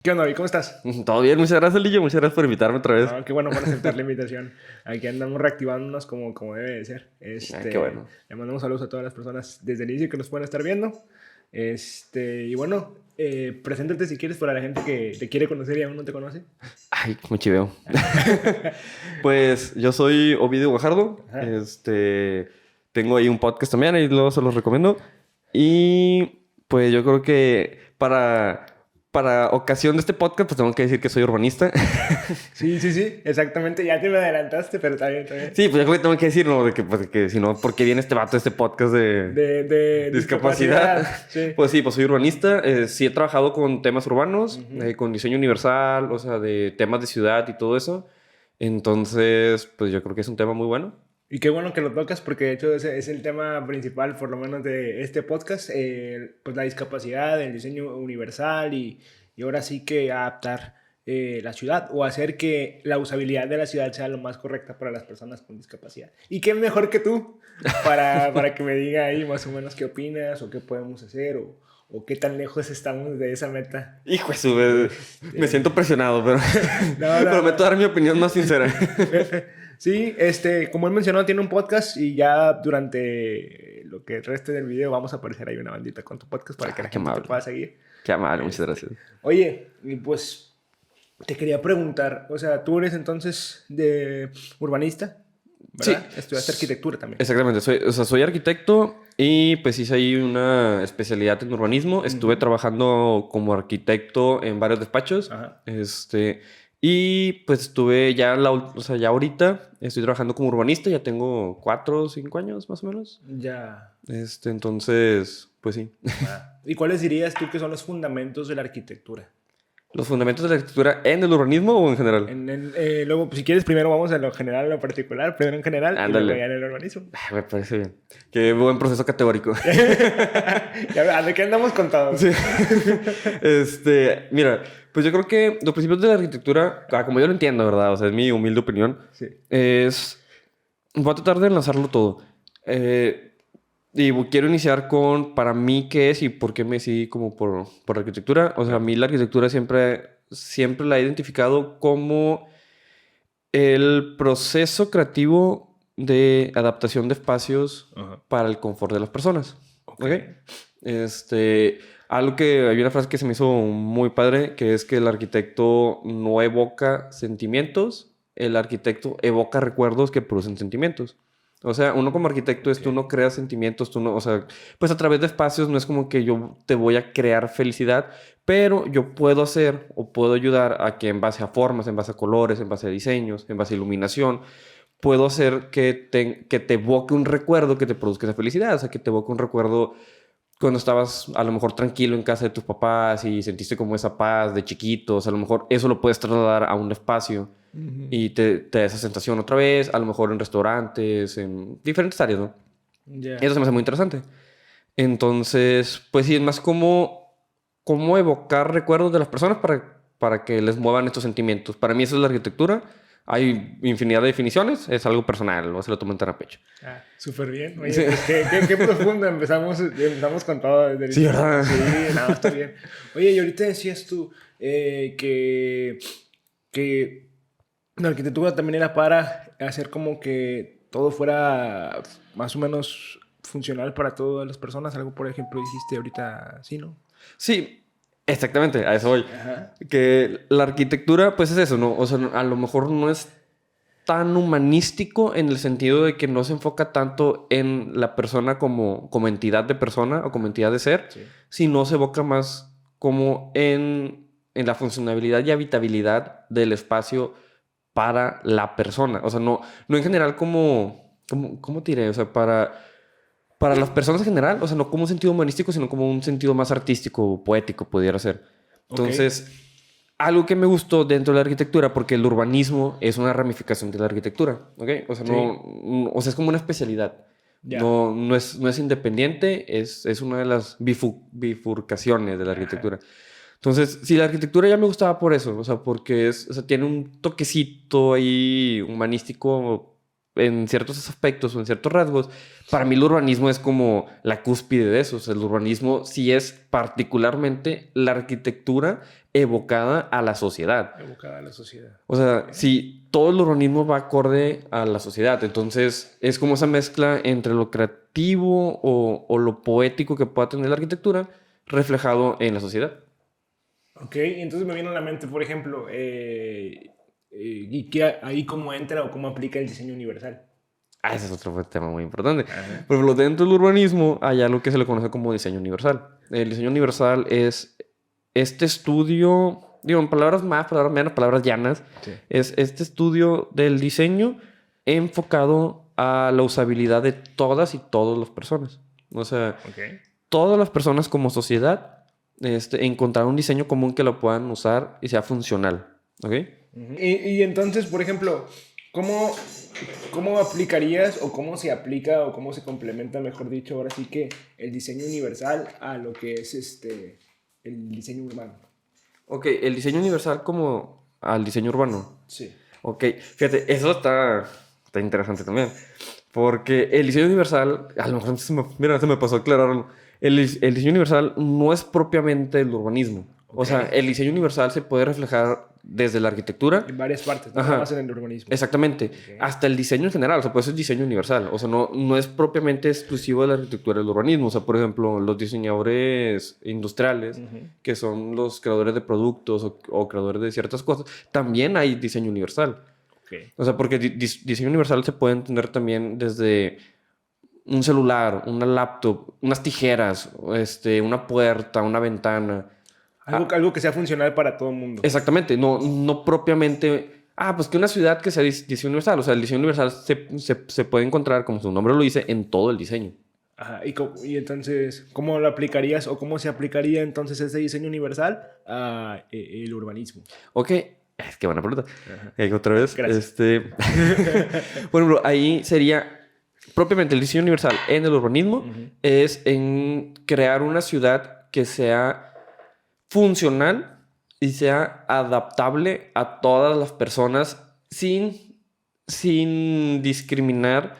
¿Qué onda, David? ¿Cómo estás? Todo bien, muchas gracias, Lillo. Muchas gracias por invitarme otra vez. Qué bueno por aceptar la invitación. Aquí andamos reactivándonos como debe de ser. Qué bueno. Le mandamos saludos a todas las personas desde el inicio que nos pueden estar viendo. Y bueno, preséntate si quieres para la gente que te quiere conocer y aún no te conoce. Ay, cómo chiveo. Pues yo soy Ovidio Guajardo. Ajá. Tengo ahí un podcast también, ahí luego se los recomiendo. Y pues yo creo que para ocasión de este podcast, pues tengo que decir que soy urbanista. Sí, exactamente. Ya te me adelantaste, pero está bien, está bien. Sí, pues yo creo que tengo que decirlo, de que si no, ¿por qué viene este vato, este podcast de De discapacidad? Sí. Pues sí, pues soy urbanista. Sí he trabajado con temas urbanos, Ujú. con diseño universal, o sea, de temas de ciudad y todo eso. Entonces, pues yo creo que es un tema muy bueno. Y qué bueno que lo tocas porque de hecho ese es el tema principal, por lo menos de este podcast, pues la discapacidad, el diseño universal y ahora sí que adaptar la ciudad o hacer que la usabilidad de la ciudad sea lo más correcta para las personas con discapacidad. ¿Y qué mejor que tú para que me diga ahí más o menos qué opinas o qué podemos hacer o qué tan lejos estamos de esa meta? Hijo de su... Me siento presionado, pero No, no, prometo no. dar mi opinión más sincera. Sí, como él mencionó, tiene un podcast y ya durante lo que reste del video vamos a aparecer ahí una bandita con tu podcast para que la Qué gente te amable. pueda seguir. Qué amable, muchas Este, gracias. Oye, y pues te quería preguntar, o sea, tú eres entonces de urbanista, Sí. ¿verdad? Estudiaste arquitectura también. Exactamente, soy arquitecto y pues hice ahí una especialidad en urbanismo. Estuve Ujú. trabajando como arquitecto en varios despachos. Ajá, Y pues estuve ya, o sea, ya ahorita estoy trabajando como urbanista, ya tengo 4 o 5 años más o menos. ya. Entonces, pues sí. ¿Y cuáles dirías tú que son los fundamentos de la arquitectura? ¿Los fundamentos de la arquitectura en el urbanismo o en general? Luego, pues, si quieres, primero vamos a lo general, a lo particular, primero en general y luego ya Ándale. en el urbanismo. Me parece bien. Qué buen proceso categórico. Ya, ¿de qué andamos con todo? Sí. Mira, pues yo creo que los principios de la arquitectura, como yo lo entiendo, ¿verdad? O sea, es mi humilde opinión, Sí. es... Voy a tratar de enlazarlo todo. Quiero iniciar con, para mí, qué es y por qué me decidí como por arquitectura. O sea, a mí la arquitectura siempre la he identificado como el proceso creativo de adaptación de espacios Ajá. para el confort de las personas. Ok. ¿Ok? Algo que hay una frase que se me hizo muy padre, que es que el arquitecto no evoca sentimientos, el arquitecto evoca recuerdos que producen sentimientos. O sea, uno como arquitecto Ok. tú no creas sentimientos, tú no, o sea, pues a través de espacios no es como que yo te voy a crear felicidad, pero yo puedo hacer o puedo ayudar a que en base a formas, en base a colores, en base a diseños, en base a iluminación, puedo hacer que te evoque un recuerdo que te produzca esa felicidad, o sea, que te evoque un recuerdo cuando estabas a lo mejor tranquilo en casa de tus papás y sentiste como esa paz de chiquitos, a lo mejor eso lo puedes trasladar a un espacio Ujú. y te da esa sensación otra vez, a lo mejor en restaurantes, en diferentes áreas, ¿no? Ya. Eso se me hace muy interesante. Entonces, pues sí, es más como evocar recuerdos de las personas para que les muevan estos sentimientos. Para mí eso es la arquitectura. Hay infinidad de definiciones, es algo personal, no se lo tomen tan a pecho. Súper bien. Oye, Sí, pues qué profundo. Empezamos con todo desde el sí, inicio. ¿verdad? Sí, nada, está bien. Oye, y ahorita decías tú que la arquitectura también era para hacer como que todo fuera más o menos funcional para todas las personas. Algo, por ejemplo, dijiste ahorita, sí, ¿no? Sí, exactamente, a eso voy. Ajá. Que la arquitectura, pues es eso, ¿no? O sea, a lo mejor no es tan humanístico en el sentido de que no se enfoca tanto en la persona como entidad de persona o como entidad de ser, Sí. sino se evoca más como en la funcionabilidad y habitabilidad del espacio para la persona. O sea, no en general ¿cómo te diré? O sea, para las personas en general, o sea, no como un sentido humanístico, sino como un sentido más artístico, poético, pudiera ser. Ok. Entonces, algo que me gustó dentro de la arquitectura, porque el urbanismo es una ramificación de la arquitectura, ¿ok? O sea, Sí. o sea, es como una especialidad. Ya. No es independiente, es una de las bifurcaciones de la Ajá. arquitectura. Entonces, sí, la arquitectura ya me gustaba por eso, o sea, porque o sea, tiene un toquecito ahí humanístico, en ciertos aspectos o en ciertos rasgos, para mí el urbanismo es como la cúspide de eso. O sea, el urbanismo sí es particularmente la arquitectura evocada a la sociedad. Evocada a la sociedad. O sea, Ok. si todo el urbanismo va acorde a la sociedad, entonces es como esa mezcla entre lo creativo o lo poético que pueda tener la arquitectura reflejado en la sociedad. Ok, entonces me viene a la mente, por ejemplo, y que ahí cómo entra o cómo aplica el diseño universal. Ah, ese es otro tema muy importante. Ajá. Por ejemplo, dentro del urbanismo hay algo que se le conoce como diseño universal. El diseño universal es este estudio, digo, en palabras más, palabras menos, palabras llanas, Sí. es este estudio del diseño enfocado a la usabilidad de todas y todas las personas. O sea, Ok. todas las personas como sociedad encontrar un diseño común que lo puedan usar y sea funcional. ¿Ok? Ujú. Y entonces, por ejemplo, ¿cómo, ¿cómo aplicarías o cómo se aplica o cómo se complementa, mejor dicho, ahora sí que el diseño universal a lo que es el diseño urbano? Ok, el diseño universal como al diseño urbano. Sí. Ok, fíjate, eso está interesante también. Porque el diseño universal, a lo mejor mira, se me pasó a aclararlo. El diseño universal no es propiamente el urbanismo. O Ok. sea, el diseño universal se puede reflejar desde la arquitectura. En varias partes, no nada Ajá, más en el urbanismo. exactamente. Ok. Hasta el diseño en general, o sea, pues es diseño universal. O sea, no es propiamente exclusivo de la arquitectura del urbanismo. O sea, por ejemplo, los diseñadores industriales, Ujú. que son los creadores de productos o creadores de ciertas cosas, también hay diseño universal. Ok. O sea, porque diseño universal se puede entender también desde un celular, una laptop, unas tijeras, una puerta, una ventana. Algo que sea funcional para todo el mundo. Exactamente, no propiamente. Ah, pues que una ciudad que sea diseño universal. O sea, el diseño universal se puede encontrar, como su nombre lo dice, en todo el diseño. Ajá, y entonces, ¿cómo lo aplicarías o cómo se aplicaría entonces ese diseño universal a el urbanismo? Ok, es que buena pregunta. Ajá. Otra vez, Gracias. por ejemplo, ahí sería propiamente el diseño universal en el urbanismo Ujú. es en crear una ciudad que sea funcional y sea adaptable a todas las personas sin discriminar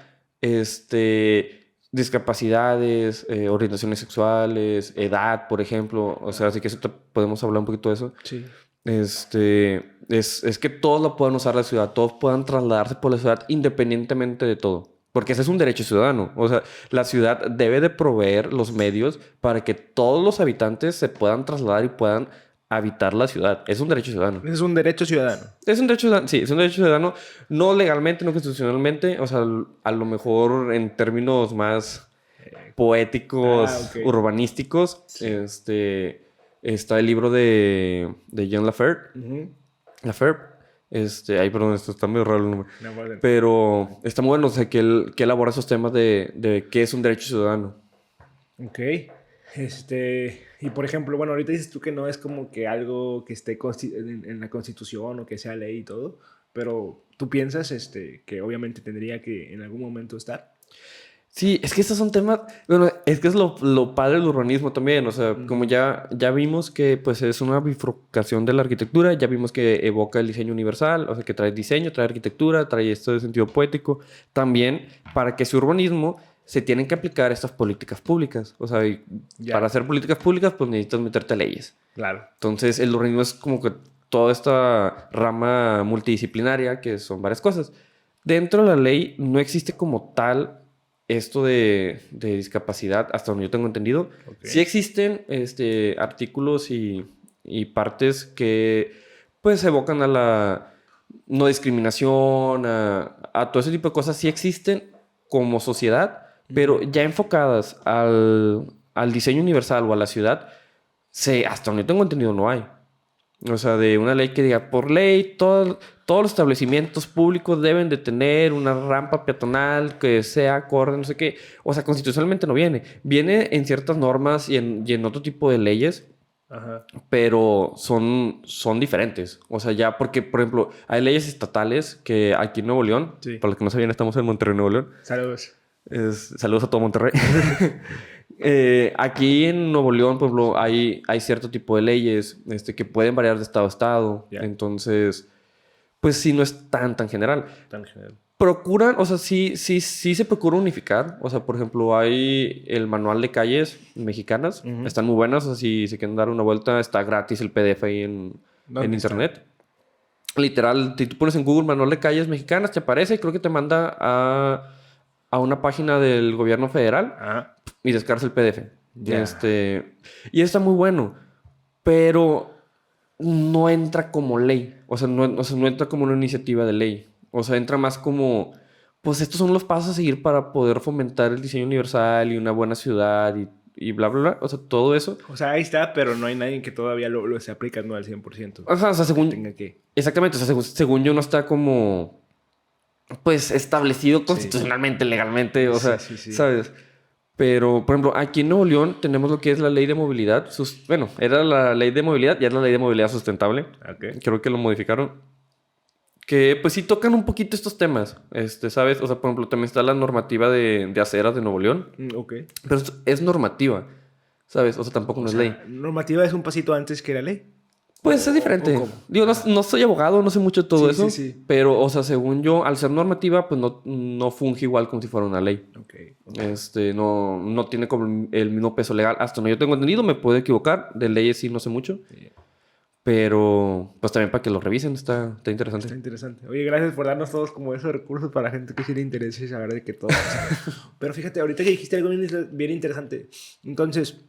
discapacidades, orientaciones sexuales, edad, por ejemplo. O sea, así que eso podemos hablar un poquito de eso. Sí. Es que todos lo puedan usar la ciudad, todos puedan trasladarse por la ciudad independientemente de todo. Porque ese es un derecho ciudadano. O sea, la ciudad debe de proveer los medios para que todos los habitantes se puedan trasladar y puedan habitar la ciudad. Es un derecho ciudadano. Ese es un derecho ciudadano. Es un derecho ciudadano, sí, es un derecho ciudadano, no legalmente, no constitucionalmente, o sea, a lo mejor en términos más poéticos, Ok. urbanísticos, está el libro de Jean Laferte, Ujú. Laferte, ay, perdón, esto está medio raro el nombre, No, pues, pero está muy bueno, o sea, que elabora esos temas de qué es un derecho ciudadano. ok. Y por ejemplo, bueno, ahorita dices tú que no es como que algo que esté en la Constitución o que sea ley y todo, pero tú piensas que obviamente tendría que en algún momento estar. Sí, es que estos son temas, bueno, es que es lo padre del urbanismo también, o sea, como Ujú. ya vimos que pues es una bifurcación de la arquitectura, ya vimos que evoca el diseño universal, o sea, que trae diseño, trae arquitectura, trae esto de sentido poético, también para que sea urbanismo se tienen que aplicar estas políticas públicas, o sea, y Ya, para hacer políticas públicas pues necesitas meterte a leyes. claro. Entonces el urbanismo es como que toda esta rama multidisciplinaria que son varias cosas. Dentro de la ley no existe como tal esto de discapacidad, hasta donde yo tengo entendido. Ok. Sí existen artículos y partes que pues evocan a la no discriminación, a todo ese tipo de cosas. Sí existen como sociedad, pero ya enfocadas al diseño universal o a la ciudad, hasta donde tengo entendido no hay. O sea, de una ley que diga, por ley, todos los establecimientos públicos deben de tener una rampa peatonal que sea acorde, no sé qué. O sea, constitucionalmente no viene. Viene en ciertas normas y en otro tipo de leyes, Ajá. pero son diferentes. O sea, ya porque, por ejemplo, hay leyes estatales que aquí en Nuevo León, Sí. para los que no sabían, estamos en Monterrey, Nuevo León. Saludos. Saludos a todo Monterrey. Aquí en Nuevo León, por ejemplo, hay cierto tipo de leyes que pueden variar de estado a estado. Ya. Entonces, pues sí, no es tan general. Tan general. procuran, o sea, sí se procura unificar. O sea, por ejemplo, hay el manual de calles mexicanas. Están muy buenas. O sea, si se quieren dar una vuelta, está gratis el PDF ahí en internet. Literal, si tú pones en Google manual de calles mexicanas, te aparece y creo que te manda a una página del gobierno federal y descargas el PDF. Ya. Y está muy bueno, pero no entra como ley. O sea, no entra como una iniciativa de ley. O sea, entra más como, pues estos son los pasos a seguir para poder fomentar el diseño universal y una buena ciudad y bla, bla, bla. O sea, todo eso. O sea, ahí está, pero no hay nadie que todavía lo esté aplicando al 100%. Ajá, o sea, según... Tenga que... Exactamente, o sea, según yo no está como, pues, establecido constitucionalmente, legalmente, o sea, ¿sabes? Pero, por ejemplo, aquí en Nuevo León tenemos lo que es la ley de movilidad. Bueno, era la ley de movilidad, ya es la ley de movilidad sustentable. Creo que lo modificaron. Que, pues, sí tocan un poquito estos temas, ¿sabes? O sea, por ejemplo, también está la normativa de aceras de Nuevo León. Pero es normativa, ¿sabes? O sea, tampoco no es ley. ¿Normativa es un pasito antes que la ley? Pues es diferente. Digo, no soy abogado, no sé mucho de todo eso. Pero, o sea, según yo, al ser normativa, pues no funge igual como si fuera una ley. No tiene como el mismo peso legal. Hasta donde yo tengo entendido, me puedo equivocar. De leyes sí no sé mucho. Pero, pues también para que lo revisen, está interesante. Está interesante. Oye, gracias por darnos todos como esos recursos para la gente que sí le interese saber de qué todo. Pero fíjate, ahorita que dijiste algo bien interesante. Entonces,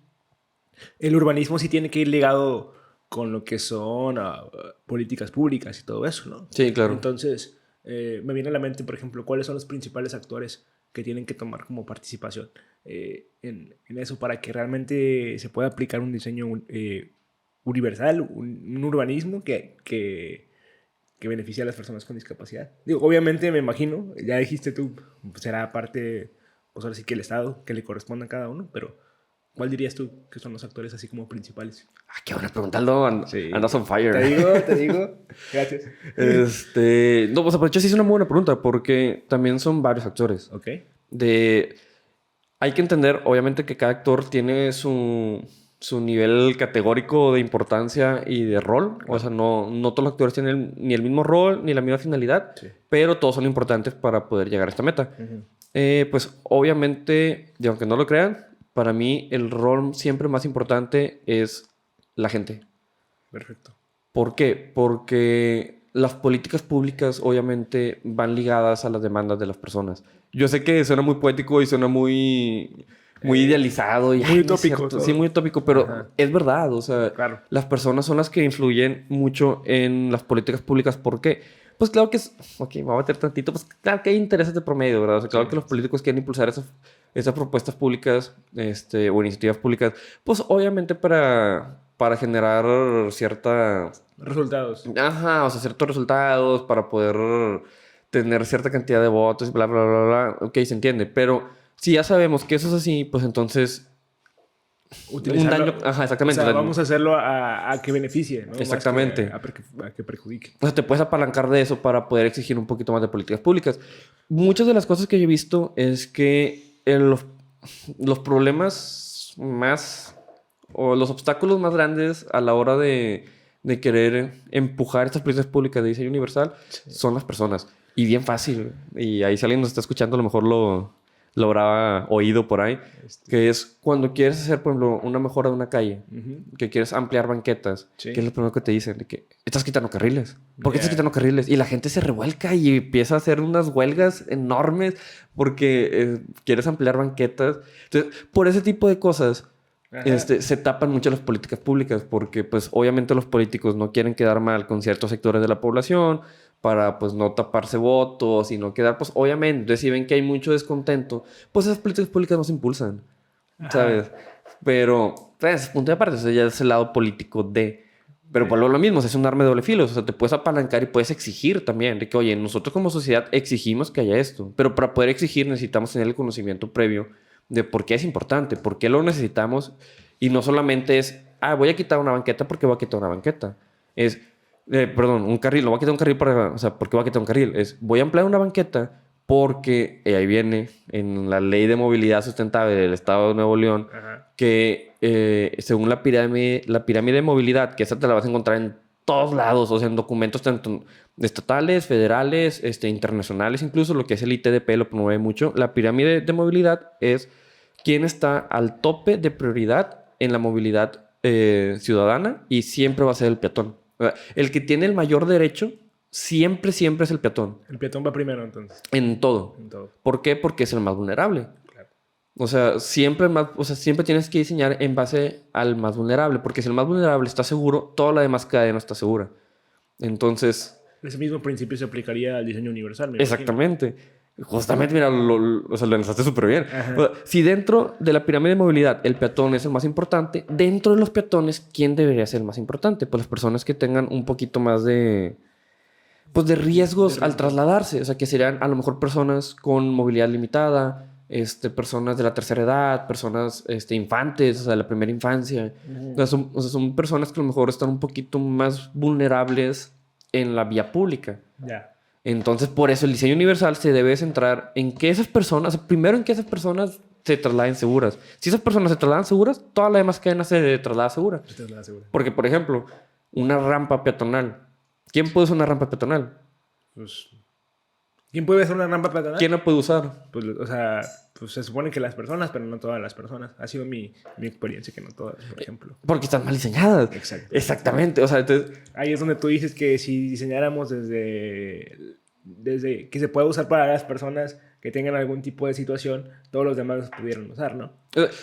el urbanismo sí tiene que ir ligado con lo que son políticas públicas y todo eso, ¿no? Sí, claro. Entonces, me viene a la mente, por ejemplo, cuáles son los principales actores que tienen que tomar como participación en eso para que realmente se pueda aplicar un diseño universal, un urbanismo que beneficie a las personas con discapacidad. Digo, obviamente me imagino, ya dijiste tú, será parte, pues ahora sí que el Estado, que le corresponda a cada uno, pero ¿cuál dirías tú que son los actores así como principales? Qué buena pregunta, Aldo. Andas on fire. Te digo. Gracias. No, pues aprovecho, sí es una muy buena pregunta porque también son varios actores. Hay que entender, obviamente, que cada actor tiene su nivel categórico de importancia y de rol. O sea, no todos los actores tienen ni el mismo rol ni la misma finalidad, pero todos son importantes para poder llegar a esta meta. Pues obviamente, y aunque no lo crean, para mí el rol siempre más importante es la gente. Perfecto. ¿Por qué? Porque las políticas públicas obviamente van ligadas a las demandas de las personas. Yo sé que suena muy poético y suena muy idealizado. Y, muy utópico. Sí, muy utópico, pero es verdad. O sea, las personas son las que influyen mucho en las políticas públicas. ¿Por qué? Pues claro que es... Ok, me voy a meter tantito. Pues claro que hay intereses de promedio, ¿verdad? O sea, claro que los políticos quieren impulsar esas propuestas públicas o iniciativas públicas. Pues obviamente para generar resultados. Ajá, o sea, ciertos resultados para poder tener cierta cantidad de votos, bla, bla, bla, bla. Ok, se entiende. Pero si ya sabemos que eso es así, pues entonces... Un daño... Ajá, exactamente. O sea, vamos a hacerlo a que beneficie, ¿no? Exactamente. A que perjudique. O sea, te puedes apalancar de eso para poder exigir un poquito más de políticas públicas. Muchas de las cosas que yo he visto es que los problemas más... o los obstáculos más grandes a la hora de querer empujar estas políticas públicas de diseño universal son las personas. Y bien fácil. Y ahí si alguien nos está escuchando, a lo mejor lo habrá oído por ahí. Que es cuando quieres hacer, por ejemplo, una mejora de una calle, que quieres ampliar banquetas, que es lo primero que te dicen, de que estás quitando carriles. ¿Por qué estás quitando carriles? Y la gente se revuelca y empieza a hacer unas huelgas enormes porque quieres ampliar banquetas. Entonces, por ese tipo de cosas... se tapan mucho las políticas públicas porque pues obviamente los políticos no quieren quedar mal con ciertos sectores de la población para pues no taparse votos y no quedar pues obviamente si ven que hay mucho descontento pues esas políticas públicas no se impulsan, ¿sabes? Pero pues punto de aparte, o sea, ya es el lado político pero por lo mismo, es un arma de doble filo. O sea, te puedes apalancar y puedes exigir también de que, oye, nosotros como sociedad exigimos que haya esto. Pero para poder exigir necesitamos tener el conocimiento previo de por qué es importante, por qué lo necesitamos. Y no solamente es, voy a quitar una banqueta porque voy a quitar una banqueta. Un carril, lo voy a quitar un carril o sea, ¿por qué voy a quitar un carril? Voy a ampliar una banqueta porque ahí viene en la Ley de Movilidad Sustentable del Estado de Nuevo León que según la pirámide de movilidad, que esa te la vas a encontrar en todos lados, o sea, en documentos tanto estatales, federales, internacionales, incluso lo que es el ITDP lo promueve mucho. La pirámide de movilidad es quién está al tope de prioridad en la movilidad ciudadana y siempre va a ser el peatón. O sea, el que tiene el mayor derecho siempre, siempre es el peatón. El peatón va primero, entonces. En todo. En todo. ¿Por qué? Porque es el más vulnerable. Claro. O sea, siempre tienes que diseñar en base al más vulnerable, porque si el más vulnerable está seguro, toda la demás cadena está segura. Entonces, Ese mismo principio se aplicaría al diseño universal, me imagino. exactamente. Justamente, mira, o sea, lo lanzaste súper bien. Ajá. O sea, si dentro de la pirámide de movilidad el peatón es el más importante, dentro de los peatones, ¿quién debería ser el más importante? Pues las personas que tengan un poquito más de, pues de riesgos al trasladarse. O sea, que serían a lo mejor personas con movilidad limitada, personas de la tercera edad, personas infantes, o sea, de la primera infancia. O sea, son personas que a lo mejor están un poquito más vulnerables en la vía pública. Ya. Entonces, por eso el diseño universal se debe centrar en que esas personas, primero en que esas personas se trasladen seguras. Si esas personas se trasladan seguras, toda la demás cadena se traslada segura. Esta es la segura. Porque, por ejemplo, una rampa peatonal. ¿Quién puede usar una rampa peatonal? Pues, ¿quién puede hacer una rampa peatonal? ¿Quién la puede usar? Pues, o sea, pues se supone que las personas, pero no todas las personas. Ha sido mi experiencia que no todas, por ejemplo. Porque están mal diseñadas. Exacto. Exactamente. O sea, entonces, Ahí es donde tú dices que si diseñáramos desde que se pueda usar para las personas que tengan algún tipo de situación, todos los demás los pudieran usar, ¿no?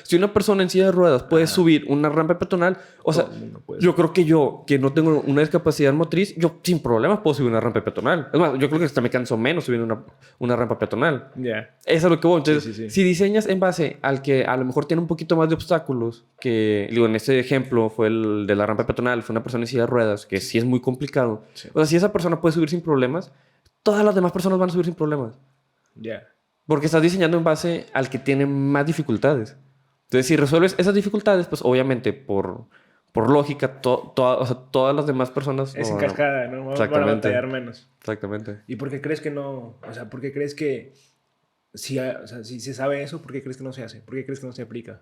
si una persona en silla de ruedas puede subir una rampa peatonal, o sea, Todo el mundo puede. yo creo que yo, que no tengo una discapacidad motriz, yo sin problemas puedo subir una rampa peatonal. Es más, yo creo que hasta me canso menos subiendo una rampa peatonal. Ya. Eso es lo que voy. Entonces, Sí. si diseñas en base al que a lo mejor tiene un poquito más de obstáculos, que, digo, en ese ejemplo fue el de la rampa peatonal, fue una persona en silla de ruedas, que sí es muy complicado. Sí. O sea, si esa persona puede subir sin problemas, todas las demás personas van a subir sin problemas. Ya. Porque estás diseñando en base al que tiene más dificultades. Entonces, si resuelves esas dificultades, pues obviamente por lógica, o sea, todas las demás personas... Es no en van a- cascada, ¿no? Van a Exactamente. batallar menos. Exactamente. ¿Y por qué crees que no? O sea, ¿por qué crees que si, o sea, si se sabe eso, por qué crees que no se hace? ¿Por qué crees que no se aplica?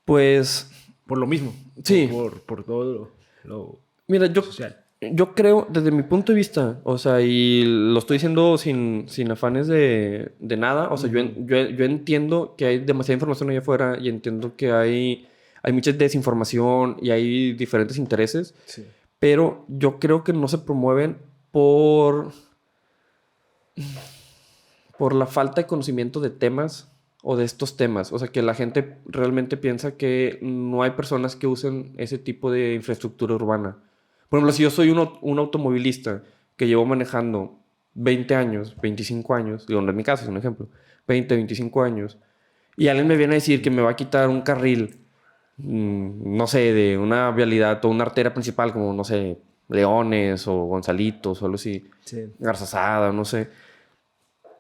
Pues, Por lo mismo. Sí. Por todo lo mira, social. yo creo, desde mi punto de vista, o sea, y lo estoy diciendo sin afanes de nada, o sea, yo entiendo que hay demasiada información allá afuera y entiendo que hay mucha desinformación y hay diferentes intereses, Sí. pero yo creo que no se promueven por la falta de conocimiento de temas o de estos temas. O sea, que la gente realmente piensa que no hay personas que usen ese tipo de infraestructura urbana. Por ejemplo, si yo soy un automovilista que llevo manejando 20 años, 25 años, digo, no es mi caso, es un ejemplo, 20, 25 años, y alguien me viene a decir que me va a quitar un carril, no sé, de una vialidad o una arteria principal, como, no sé, Leones o Gonzalitos o algo así, Sí. Garzazada, no sé.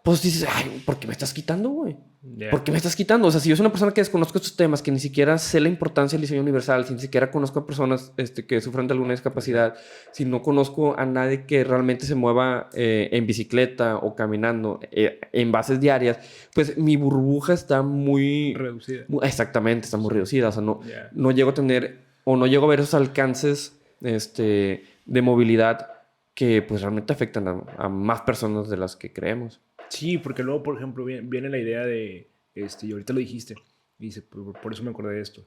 Pues dices, ay, ¿por qué me estás quitando, güey? Ya. ¿Por qué me estás quitando? O sea, si yo soy una persona que desconozco estos temas, que ni siquiera sé la importancia del diseño universal, si ni siquiera conozco a personas que sufren de alguna discapacidad, si no conozco a nadie que realmente se mueva en bicicleta o caminando en bases diarias, pues mi burbuja está muy... Reducida. Exactamente, está muy reducida. O sea, Ya. no llego a tener o no llego a ver esos alcances de movilidad que pues realmente afectan a más personas de las que creemos. Sí, porque luego, por ejemplo, viene la idea de, y ahorita lo dijiste, y dice, por eso me acordé de esto.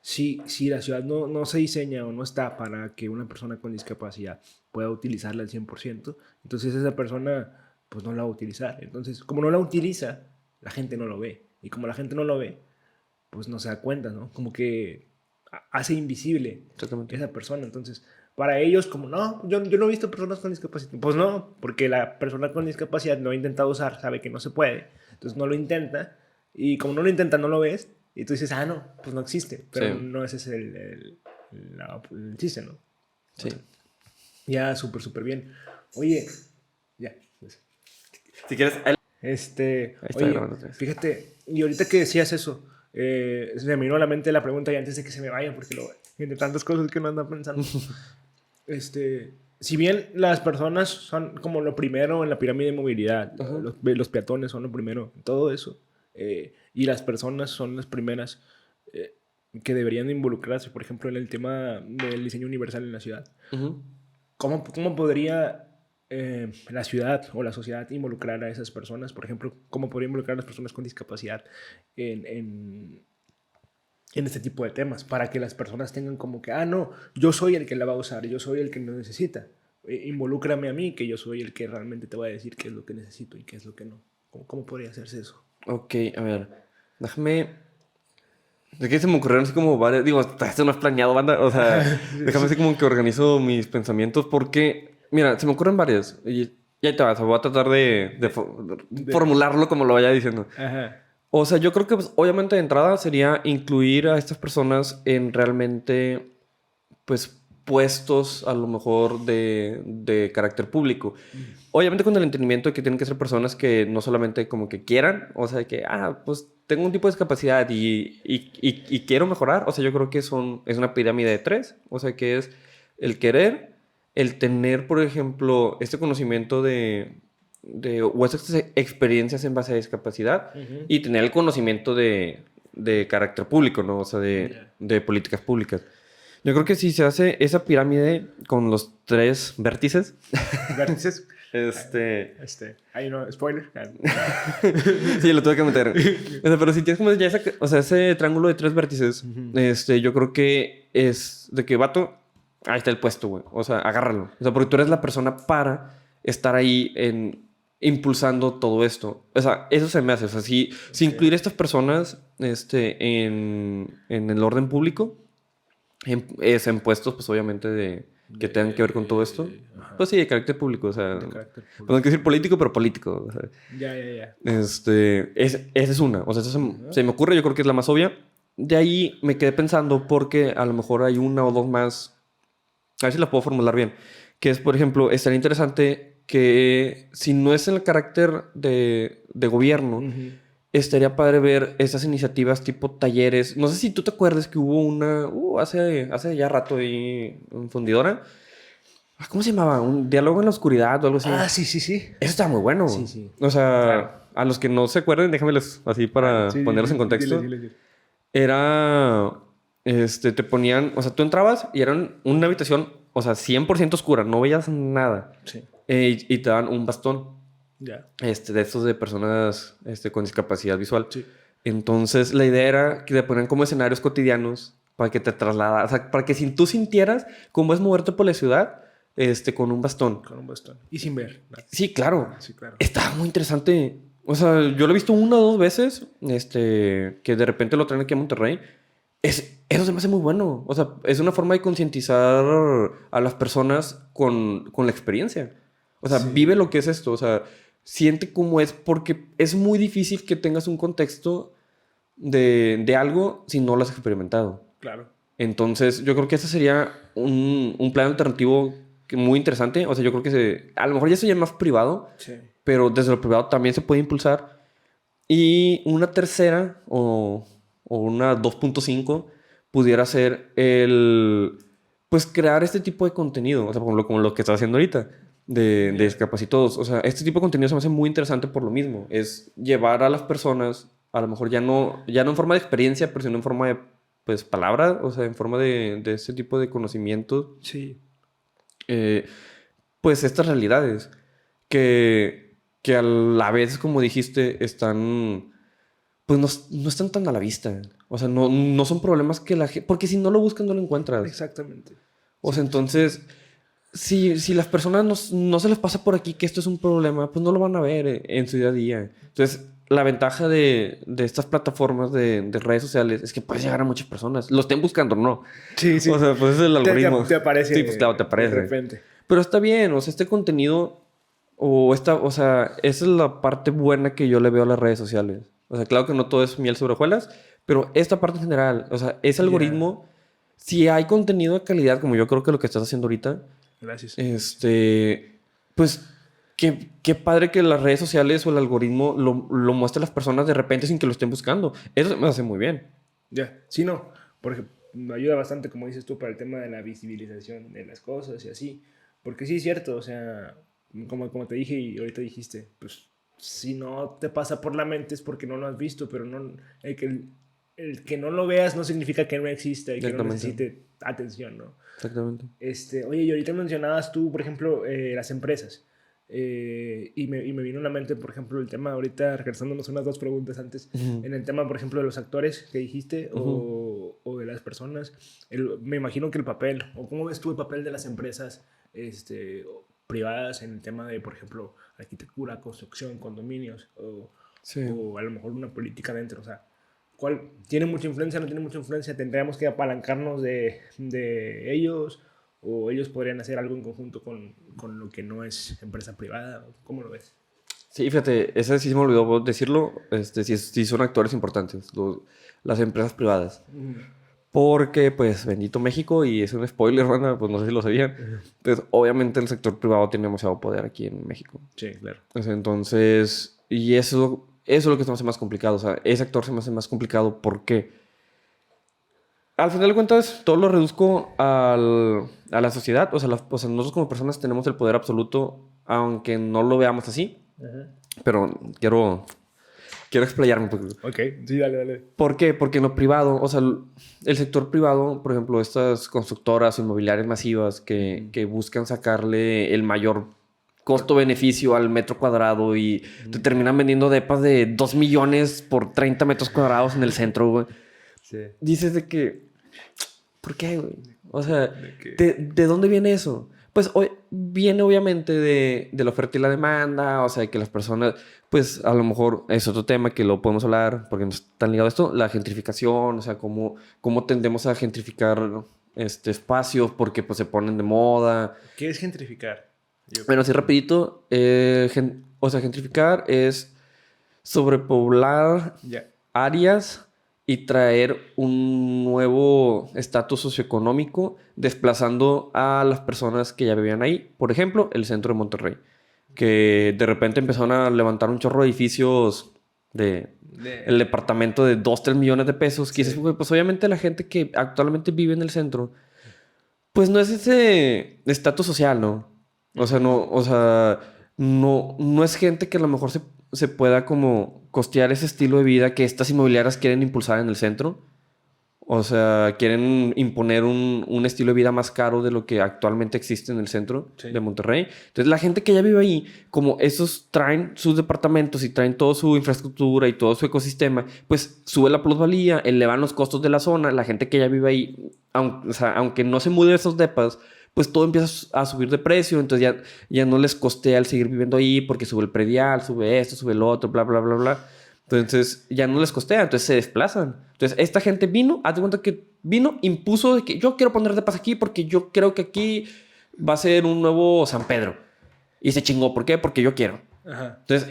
Si la ciudad no se diseña o no está para que una persona con discapacidad pueda utilizarla al 100%, entonces esa persona pues no la va a utilizar. Entonces, como no la utiliza, la gente no lo ve. Y como la gente no lo ve, pues no se da cuenta, ¿no? Como que hace invisible Exactamente. esa persona. Entonces, para ellos, como no, yo no he visto personas con discapacidad. Pues no, porque la persona con discapacidad no ha intentado usar, sabe que no se puede, entonces no lo intenta. Y como no lo intenta, no lo ves. Y tú dices, ah, no, pues no existe. Pero Sí. no ese es el chiste, ¿no? Sí. Ya, súper bien. Oye, ya. Si quieres... Ahí está oye, grabando otra vez. fíjate, y ahorita que decías eso, se me vino a la mente la pregunta y antes de que se me vaya, porque entre tantas cosas que uno anda pensando. Si bien las personas son como lo primero en la pirámide de movilidad, los peatones son lo primero en todo eso, y las personas son las primeras, que deberían involucrarse, por ejemplo, en el tema del diseño universal en la ciudad. Ujú. ¿Cómo podría la ciudad o la sociedad involucrar a esas personas? Por ejemplo, ¿cómo podría involucrar a las personas con discapacidad en, en, en este tipo de temas? Para que las personas tengan como que, ah, no, yo soy el que la va a usar, yo soy el que no necesita. Involúcrame a mí, que yo soy el que realmente te va a decir qué es lo que necesito y qué es lo que no. ¿Cómo podría hacerse eso? Ok, a ver, déjame. De que se me ocurrieron así como varias. Digo, esto no es planeado, banda. O sea, déjame así como que organizo mis pensamientos porque, mira, se me ocurren varias. Y ahí te vas, voy a tratar de De- formularlo como lo vaya diciendo. Ajá. O sea, yo creo que pues, obviamente de entrada sería incluir a estas personas en realmente, pues, puestos a lo mejor de carácter público. Obviamente con el entendimiento de que tienen que ser personas que no solamente como que quieran, o sea, que, pues tengo un tipo de discapacidad y quiero mejorar. O sea, yo creo que es una pirámide de tres. O sea, que es el querer, el tener, por ejemplo, este conocimiento o estas experiencias en base a discapacidad Ujú. y tener el conocimiento de carácter público, ¿no? O sea, Ya. de políticas públicas. Yo creo que si se hace esa pirámide con los tres vértices, Vértices. este... Ahí no, spoiler. Sí, lo tuve que meter. O sea, pero si tienes como ya o sea, ese triángulo de tres vértices, Ujú. yo creo que es de que, vato, ahí está el puesto, güey. O sea, agárralo. O sea, porque tú eres la persona para estar ahí impulsando todo esto. O sea, eso se me hace. O sea, si Ok. incluir a estas personas, en el orden público, en puestos, pues obviamente que tengan que ver con todo esto. Ajá. Pues sí, de carácter público, o sea, De carácter pues no hay público. que decir político, pero político. O sea, Ya, ya, ya. esa es una. O sea, esa Ajá. se me ocurre, yo creo que es la más obvia. De ahí me quedé pensando porque a lo mejor hay una o dos más. A ver si la puedo formular bien. Que es, por ejemplo, estaría interesante que si no es en el carácter de gobierno, Ujú. estaría padre ver esas iniciativas tipo talleres. No sé si tú te acuerdas que hubo una, hace ya rato ahí en Fundidora. ¿Cómo se llamaba? Un diálogo en la oscuridad o algo así. Ah, sí, sí, sí. Eso estaba muy Sí, bueno. sí. O Claro. sea, a los que no se acuerden, déjameles así Claro. para Sí, sí, ponerlos en sí. Dile, contexto. dile, dile. Era, te ponían, o sea, tú entrabas y eran una habitación, o sea, 100% oscura, no veías nada. Sí. Y te daban un bastón, Ya. de estos de personas, con discapacidad visual. Sí. Entonces, la idea era que te ponían como escenarios cotidianos para que te trasladaras, o sea, para que si tú sintieras cómo es moverte por la ciudad, con un bastón. Con un bastón. Y sin ver. Sí, claro. Ah, sí, claro. Estaba muy interesante. O sea, yo lo he visto una o dos veces, que de repente lo traen aquí a Monterrey. Eso se me hace muy bueno. O sea, es una forma de concientizar a las personas con la experiencia. O sea, vive Sí. lo que es esto. O sea, siente cómo es, porque es muy difícil que tengas un contexto de algo si no lo has experimentado. Claro. Entonces, yo creo que ese sería un plan alternativo muy interesante. O sea, yo creo que a lo mejor ya sería más privado, Sí. pero desde lo privado también se puede impulsar. Y una tercera o una 2.5 pudiera ser pues crear este tipo de contenido. O sea, por ejemplo, como lo que está haciendo ahorita de Ya. discapacitados. O sea, este tipo de contenido se me hace muy interesante por lo mismo. Es llevar a las personas, a lo mejor ya no en forma de experiencia, pero sino en forma de, pues, palabra, o sea, en forma de este tipo de conocimiento, Sí. eh, pues estas realidades que a la vez, como dijiste, están, pues no están tan a la vista. O sea, no son problemas que la gente, porque si no lo buscas no lo encuentras. Exactamente. O sea, 100%. entonces, si las personas no se les pasa por aquí que esto es un problema, pues no lo van a ver en su día a día. Entonces, la ventaja de estas plataformas de redes sociales es que puedes llegar a muchas personas. Lo estén buscando, ¿no? Sí, O sí. sea, pues es el algoritmo. Te aparece Sí, pues claro, te de aparece. repente. Pero está bien, o sea, este contenido o sea, esa es la parte buena que yo le veo a las redes sociales. O sea, claro que no todo es miel sobre hojuelas, pero esta parte en general, o sea, ese Ya. algoritmo, si hay contenido de calidad, como yo creo que lo que estás haciendo ahorita, Gracias. pues qué padre que las redes sociales o el algoritmo lo muestre a las personas de repente sin que lo estén buscando. Eso me hace muy bien. Ya. Sí, no. Porque me ayuda bastante, como dices tú, para el tema de la visibilización de las cosas y así. Porque sí es cierto, o sea, como te dije y ahorita dijiste, pues si no te pasa por la mente es porque no lo has visto, pero no hay que el que no lo veas no significa que no exista y que no Exactamente. necesite atención, ¿no? Exactamente. Oye, y ahorita mencionabas tú, por ejemplo, las empresas. Y me vino a la mente, por ejemplo, el tema, ahorita regresándonos unas dos preguntas antes, Ujú, en el tema, por ejemplo, de los actores que dijiste ujú. o de las personas. Me imagino que el papel, o cómo ves tú el papel de las empresas privadas en el tema de, por ejemplo, arquitectura, construcción, condominios, Sí. o a lo mejor una política dentro, o sea, ¿cuál tiene mucha influencia, no tiene mucha influencia? ¿Tendríamos que apalancarnos de ellos o ellos podrían hacer algo en conjunto con lo que no es empresa privada? ¿Cómo lo ves? Sí, fíjate, ese sí se me olvidó decirlo. Sí, sí son actores importantes, las empresas privadas. Porque, pues, bendito México, y es un spoiler, banda, pues no sé si lo sabían. Pues, obviamente el sector privado tiene demasiado poder aquí en México. Sí, claro. O sea, entonces, y eso es lo que se me hace más complicado. O sea, ese actor se me hace más complicado porque, al final de cuentas, todo lo reduzco a la sociedad. O sea, o sea, nosotros como personas tenemos el poder absoluto, aunque no lo veamos así. Ajá. Pero quiero explayarme un poco. Ok, sí, dale, dale. ¿Por qué? Porque en lo privado, o sea, el sector privado, por ejemplo, estas constructoras inmobiliarias masivas que buscan sacarle el mayor costo-beneficio al metro cuadrado y te terminan vendiendo depas de 2 millones por 30 metros cuadrados en el centro, güey. Sí. Dices de que, ¿por qué, güey? O sea, De que... ¿de dónde viene eso? Pues viene obviamente de la oferta y la demanda, o sea, de que las personas, pues a lo mejor es otro tema que lo podemos hablar porque no está ligado a esto, la gentrificación, o sea, cómo tendemos a gentrificar espacios porque pues se ponen de moda. ¿Qué es gentrificar? Bueno, así rapidito, o sea, gentrificar es sobrepoblar Ya. áreas y traer un nuevo estatus socioeconómico, desplazando a las personas que ya vivían ahí. Por ejemplo, el centro de Monterrey, que de repente empezaron a levantar un chorro de edificios de el departamento de 2 3 millones de pesos. Que dices, Sí. "Güey, pues obviamente la gente que actualmente vive en el centro, pues no es ese estatus social, ¿no? O sea, no, o sea, no es gente que a lo mejor se pueda como costear ese estilo de vida que estas inmobiliarias quieren impulsar en el centro. O sea, quieren imponer un estilo de vida más caro de lo que actualmente existe en el centro Sí. de Monterrey. Entonces, la gente que ya vive ahí, como esos traen sus departamentos y traen toda su infraestructura y todo su ecosistema, pues sube la plusvalía, elevan los costos de la zona. La gente que ya vive ahí, o sea, aunque no se mude de esos depas, pues todo empieza a subir de precio. Entonces, ya no les costea el seguir viviendo ahí porque sube el predial, sube esto, sube lo otro, bla, bla, bla, bla. Entonces ya no les costea, entonces se desplazan. Entonces esta gente vino, haz de cuenta que vino, impuso de que yo quiero poner de paz aquí porque yo creo que aquí va a ser un nuevo San Pedro. Y se chingó, ¿por qué? Porque yo quiero. Ajá. Entonces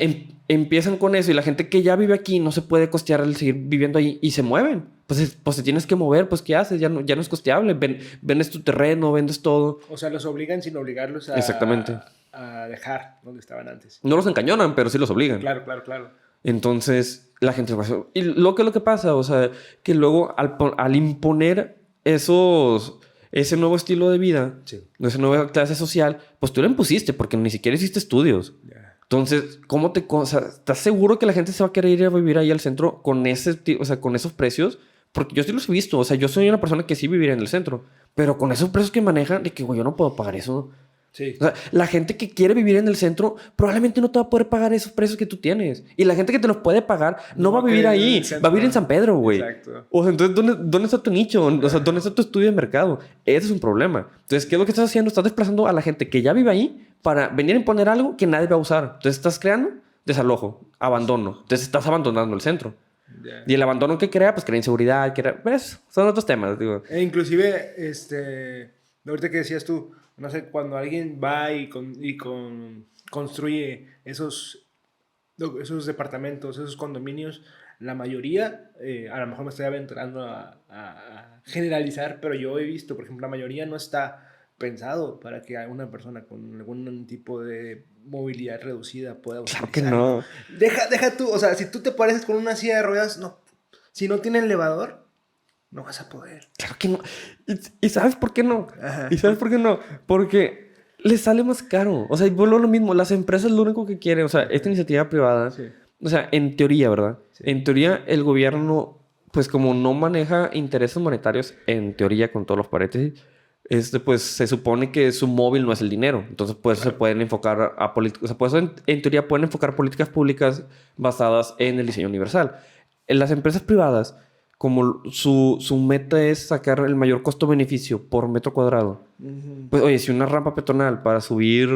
empiezan con eso y la gente que ya vive aquí no se puede costear el seguir viviendo ahí y se mueven. Pues te tienes que mover, pues ¿qué haces? Ya no es costeable. Vendes tu terreno, vendes todo. O sea, los obligan sin obligarlos Exactamente. a dejar donde estaban antes. No los encañonan, pero sí los obligan. Claro, claro, claro. Entonces, la gente... Y lo que pasa, o sea, que luego al imponer ese nuevo estilo de vida, Sí. esa nueva clase social, pues tú lo impusiste porque ni siquiera hiciste estudios. Ya. Entonces, o sea, ¿estás seguro que la gente se va a querer ir a vivir ahí al centro con o sea, con esos precios? Porque yo sí los he visto. O sea, yo soy una persona que sí viviría en el centro. Pero con esos precios que manejan, de que, güey, yo no puedo pagar eso. Sí. O sea, la gente que quiere vivir en el centro probablemente no te va a poder pagar esos precios que tú tienes. Y la gente que te los puede pagar no va a vivir querer en ahí, el centro. va a vivir en San Pedro, güey. Exacto. O sea, entonces, ¿dónde está tu nicho? O sea, ¿dónde está tu estudio de mercado? Ese es un problema. Entonces, ¿qué es lo que estás haciendo? Estás desplazando a la gente que ya vive ahí para venir a imponer algo que nadie va a usar. Entonces, estás creando desalojo, abandono. Entonces, estás abandonando el centro. Ya. Y el abandono que crea, pues crea inseguridad, pues, son otros temas, digo. E inclusive, ahorita que decías tú, no sé, cuando alguien va construye esos departamentos, esos condominios, la mayoría, a lo mejor me estoy aventurando a generalizar, pero yo he visto, por ejemplo, la mayoría no está pensado para que una persona con algún tipo de movilidad reducida pueda Claro que utilizarlo. no. Deja tú, o sea, si tú te pareces con una silla de ruedas, no, si no tiene elevador, no vas a poder. Claro que no. ¿Y sabes por qué no? Ajá. ¿Y sabes por qué no? Porque les sale más caro. O sea, y vuelvo a lo mismo. Las empresas lo único que quieren, o sea, esta iniciativa privada, Sí. o sea, en teoría, ¿verdad? Sí. En teoría, el gobierno pues como no maneja intereses monetarios, en teoría, con todos los paréntesis, pues se supone que su móvil no es el dinero. Entonces, pues se pueden enfocar a políticas. O sea, por eso en teoría pueden enfocar políticas públicas basadas en el diseño universal. En las empresas privadas, como su meta es sacar el mayor costo-beneficio por metro cuadrado, pues oye, si una rampa peatonal para subir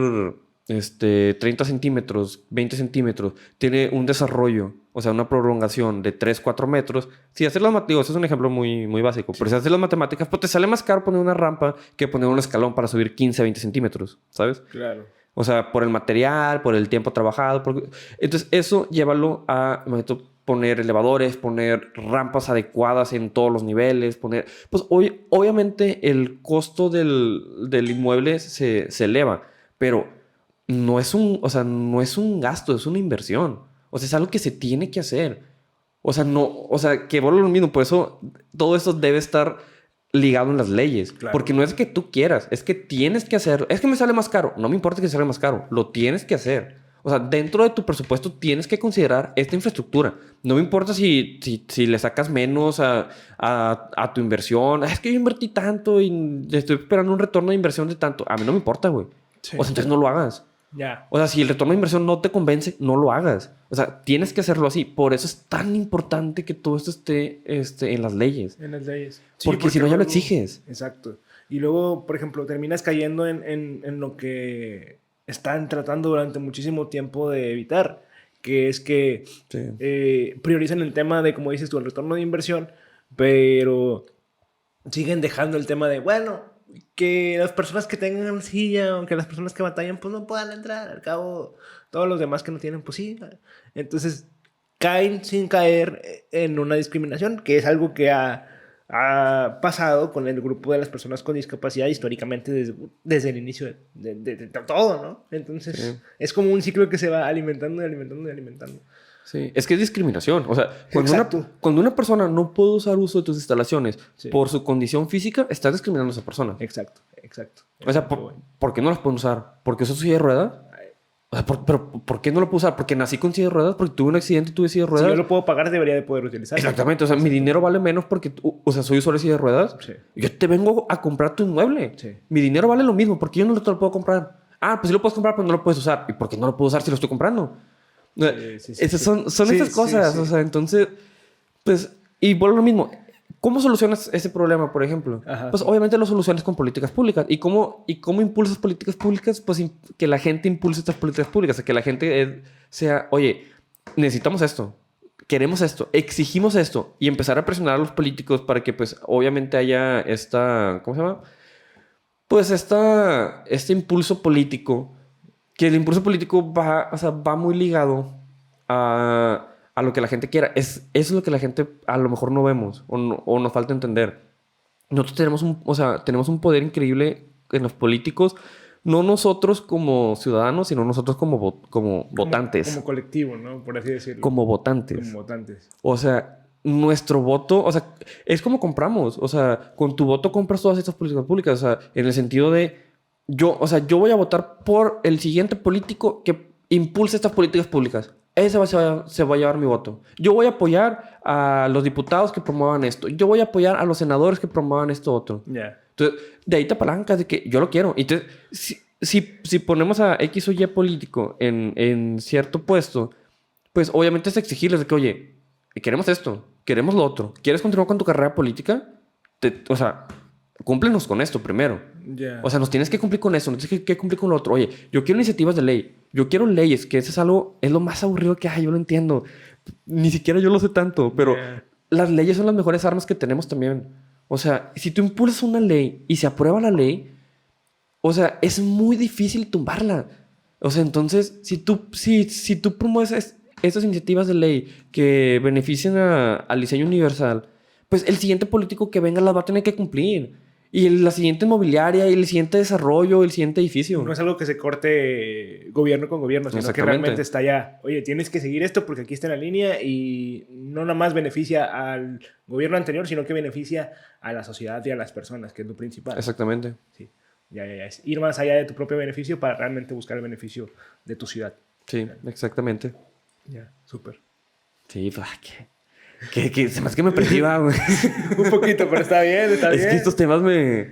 30 centímetros, 20 centímetros, tiene un desarrollo, o sea, una prolongación de 3, 4 metros, si haces las matemáticas, eso es un ejemplo muy, muy básico, pero si haces las matemáticas, pues te sale más caro poner una rampa que poner un escalón para subir 15, 20 centímetros, ¿sabes? Claro. O sea, por el material, por el tiempo trabajado. Entonces, eso llévalo a poner elevadores, poner rampas adecuadas en todos los niveles, poner... Pues obviamente el costo del inmueble se eleva, pero no es o sea, no es un gasto, es una inversión. O sea, es algo que se tiene que hacer. O sea, no... O sea, que vuelvo a lo mismo. Por eso todo eso debe estar ligado en las leyes. Claro. Porque no es que tú quieras, es que tienes que hacerlo. Es que me sale más caro. No me importa que salga más caro. Lo tienes que hacer. O sea, dentro de tu presupuesto tienes que considerar esta infraestructura. No me importa si le sacas menos a tu inversión. Es que yo invertí tanto y estoy esperando un retorno de inversión de tanto. A mí no me importa, güey. Sí. O sea, entonces no lo hagas. Ya. O sea, si el retorno de inversión no te convence, no lo hagas. O sea, tienes que hacerlo así. Por eso es tan importante que todo esto esté en las leyes. En las leyes. Sí, porque si no, ya lo luego... exiges. Exacto. Y luego, por ejemplo, terminas cayendo en lo que están tratando durante muchísimo tiempo de evitar, que es que Sí. priorizan el tema de, como dices tú, el retorno de inversión, pero siguen dejando el tema de, bueno, que las personas que tengan silla o que las personas que batallan, pues no puedan entrar. Al cabo, todos los demás que no tienen, pues sí. Entonces, caen sin caer en una discriminación, que es algo que ha pasado con el grupo de las personas con discapacidad históricamente desde el inicio de todo, ¿no? Entonces, Sí. es como un ciclo que se va alimentando y alimentando y alimentando. Sí, es que es discriminación. O sea, Exacto. cuando una persona no puede usar uso de tus instalaciones Sí. por su condición física, estás discriminando a esa persona. Exacto, exacto. O sea, ¿por qué no las pueden usar? ¿Porque uso silla de rueda? O sea, pero ¿por qué no lo puedo usar? ¿Porque nací con silla de ruedas? ¿Porque tuve un accidente y tuve silla de Si ruedas? yo lo puedo pagar, debería de poder utilizarlo. Exactamente. O sea, mi dinero vale menos porque, o sea, soy usuario de silla de ruedas. Sí. Yo te vengo a comprar tu inmueble. Sí. Mi dinero vale lo mismo. ¿Por qué yo no te lo puedo comprar? Ah, pues sí lo puedes comprar, pero no lo puedes usar. ¿Y por qué no lo puedo usar si lo estoy comprando? Esas son Sí, estas cosas. sí. O sea, entonces, pues, y por lo mismo. ¿Cómo solucionas ese problema, por ejemplo? Ajá, Pues sí. obviamente lo solucionas con políticas públicas. ¿Y cómo impulsas políticas públicas? Pues que la gente impulse estas políticas públicas. O sea, que la gente sea, oye, necesitamos esto, queremos esto, exigimos esto. Y empezar a presionar a los políticos para que pues obviamente haya ¿cómo se llama? Pues este impulso político. Que el impulso político va muy ligado a lo que la gente quiera. Eso es lo que la gente a lo mejor no vemos o nos falta entender. Nosotros tenemos un poder increíble en los políticos, no nosotros como ciudadanos, sino nosotros como votantes. Como colectivo, ¿no? Por así decirlo. Como votantes. Como votantes. O sea, nuestro voto, o sea, es como compramos. O sea, con tu voto compras todas estas políticas públicas. O sea, en el sentido de, yo voy a votar por el siguiente político que impulse estas políticas públicas. Ese se va a llevar mi voto. Yo voy a apoyar a los diputados que promuevan esto. Yo voy a apoyar a los senadores que promuevan esto otro. Ya. Entonces, de ahí te apalancas de que yo lo quiero. Entonces, si ponemos a X o Y político en cierto puesto, pues obviamente es exigirles de que, oye, queremos esto, queremos lo otro. ¿Quieres continuar con tu carrera política? O sea, cúmplenos con esto primero. Ya. O sea, nos tienes que cumplir con eso, nos tienes que cumplir con lo otro. Oye, yo quiero iniciativas de ley, yo quiero leyes, que eso es algo, es lo más aburrido que hay, yo lo entiendo. Ni siquiera yo lo sé tanto, pero las leyes son las mejores armas que tenemos también. O sea, si tú impulsas una ley y se aprueba la ley, o sea, es muy difícil tumbarla. O sea, entonces, si tú promueves estas iniciativas de ley que beneficien al diseño universal, pues el siguiente político que venga las va a tener que cumplir. Y la siguiente inmobiliaria, y el siguiente desarrollo, el siguiente edificio. No es algo que se corte gobierno con gobierno, sino que realmente está ya. Oye, tienes que seguir esto porque aquí está en la línea y no nada más beneficia al gobierno anterior, sino que beneficia a la sociedad y a las personas, que es lo principal. Exactamente. Sí. Ya. Es ir más allá de tu propio beneficio para realmente buscar el beneficio de tu ciudad. Sí, exactamente. Ya, súper. Sí, pues, Que se me hace que me perciba, güey. Un poquito, pero está bien, está bien. Es que estos temas me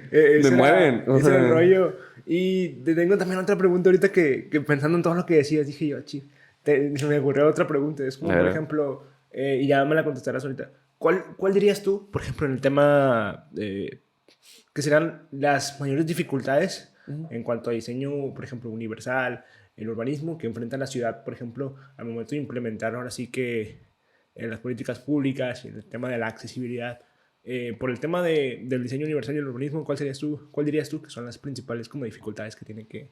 mueven. Ese era el rollo. Y te tengo también otra pregunta ahorita que pensando en todo lo que decías, dije yo, se me ocurrió otra pregunta. Es como, por ejemplo, y ya me la contestarás ahorita. ¿Cuál dirías tú, por ejemplo, en el tema que serán las mayores dificultades en cuanto a diseño, por ejemplo, universal, el urbanismo que enfrenta la ciudad, por ejemplo, al momento de implementar ahora sí que las políticas públicas, el tema de la accesibilidad? Por el tema del diseño universal y el urbanismo, ¿cuál dirías tú que son las principales como dificultades que tiene que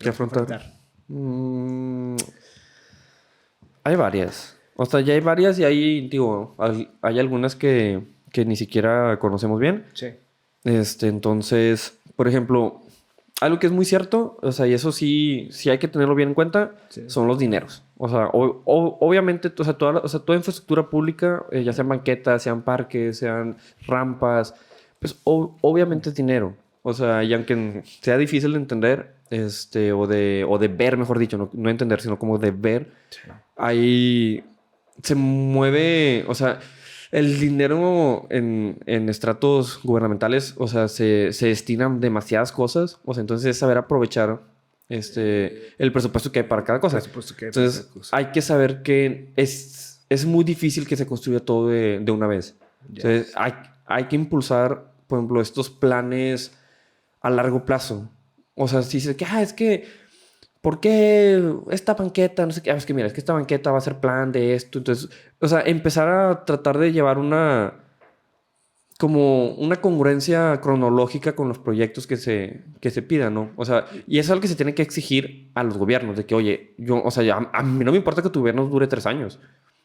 afrontar? Hay varias. O sea, ya hay varias y hay, digo, hay algunas que ni siquiera conocemos bien. Sí. Entonces, por ejemplo, algo que es muy cierto, o sea, y eso sí hay que tenerlo bien en cuenta, son los dineros. O sea, obviamente, o sea, toda infraestructura pública, ya sean banquetas, sean parques, sean rampas, pues obviamente es dinero. O sea, y aunque sea difícil de entender, o de ver, mejor dicho, no entender, sino como de ver, ahí se mueve, o sea, el dinero en estratos gubernamentales, o sea, se destinan demasiadas cosas, o sea, entonces es saber aprovechar el presupuesto que hay para cada cosa. Entonces, hay que saber que es muy difícil que se construya todo de una vez. Entonces, hay que impulsar, por ejemplo, estos planes a largo plazo. O sea, si dices que, es que, ¿por qué esta banqueta? No sé qué. Es que mira, es que esta banqueta va a ser plan de esto. Entonces, o sea, empezar a tratar de llevar una congruencia cronológica con los proyectos que se pidan, ¿no? O sea, y eso es algo que se tiene que exigir a los gobiernos, de que, oye, a mí no me importa que tu gobierno dure 3 años.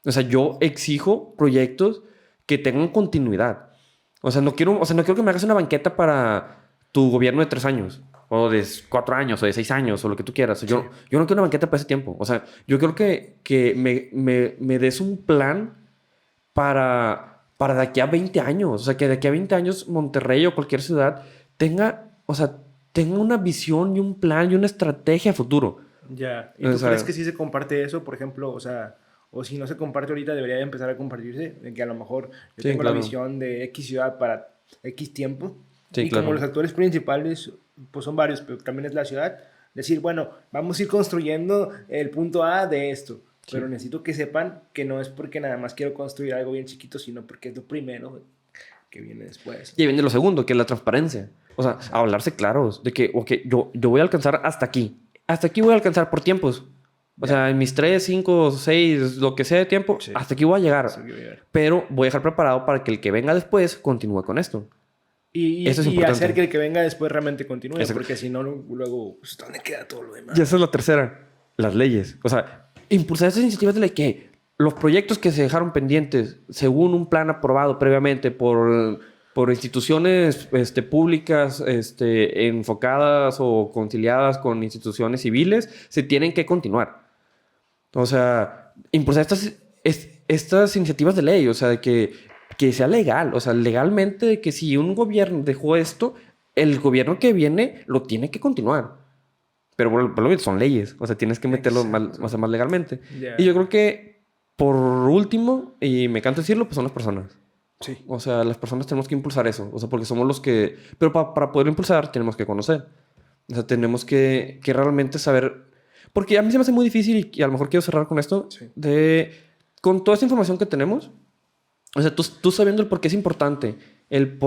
O sea, yo exijo proyectos que tengan continuidad. O sea, no quiero que me hagas una banqueta para tu gobierno de 3 años, o de 4 años, o de 6 años, o lo que tú quieras. Yo no quiero una banqueta para ese tiempo. O sea, yo quiero que me des un plan para de aquí a 20 años. O sea, que de aquí a 20 años Monterrey o cualquier ciudad tenga una visión y un plan y una estrategia a futuro. Ya. ¿Y tú crees que sí se comparte eso, por ejemplo? O sea, o si no se comparte ahorita, debería de empezar a compartirse. De que a lo mejor yo tengo la visión de X ciudad para X tiempo. Sí, y como los actores principales, pues son varios, pero también es la ciudad. Decir, bueno, vamos a ir construyendo el punto A de esto. Pero necesito que sepan que no es porque nada más quiero construir algo bien chiquito, sino porque es lo primero que viene después. Y viene lo segundo, que es la transparencia. O sea, hablarse claros de que, ok, yo voy a alcanzar hasta aquí. Hasta aquí voy a alcanzar por tiempos. O sea, en mis 3, 5, 6, lo que sea de tiempo, hasta aquí voy a llegar. Pero voy a dejar preparado para que el que venga después continúe con esto. Y hacer que el que venga después realmente continúe. Porque si no, luego, pues, ¿dónde queda todo lo demás? Y esa es la tercera. Las leyes. O sea, impulsar esas iniciativas de ley que los proyectos que se dejaron pendientes según un plan aprobado previamente por instituciones públicas enfocadas o conciliadas con instituciones civiles se tienen que continuar. O sea, impulsar estas iniciativas de ley, o sea, de que sea legal, o sea, legalmente, de que si un gobierno dejó esto, el gobierno que viene lo tiene que continuar. Pero por lo menos son leyes. O sea, tienes que meterlo más legalmente. Yeah. Y yo creo que, por último, y me encanta decirlo, pues son las personas. Sí. O sea, las personas tenemos que impulsar eso. O sea, porque somos los que... Pero para poder impulsar, tenemos que conocer. O sea, tenemos que realmente saber... Porque a mí se me hace muy difícil, y a lo mejor quiero cerrar con esto, con toda esta información que tenemos, o sea, tú sabiendo el por qué es importante, el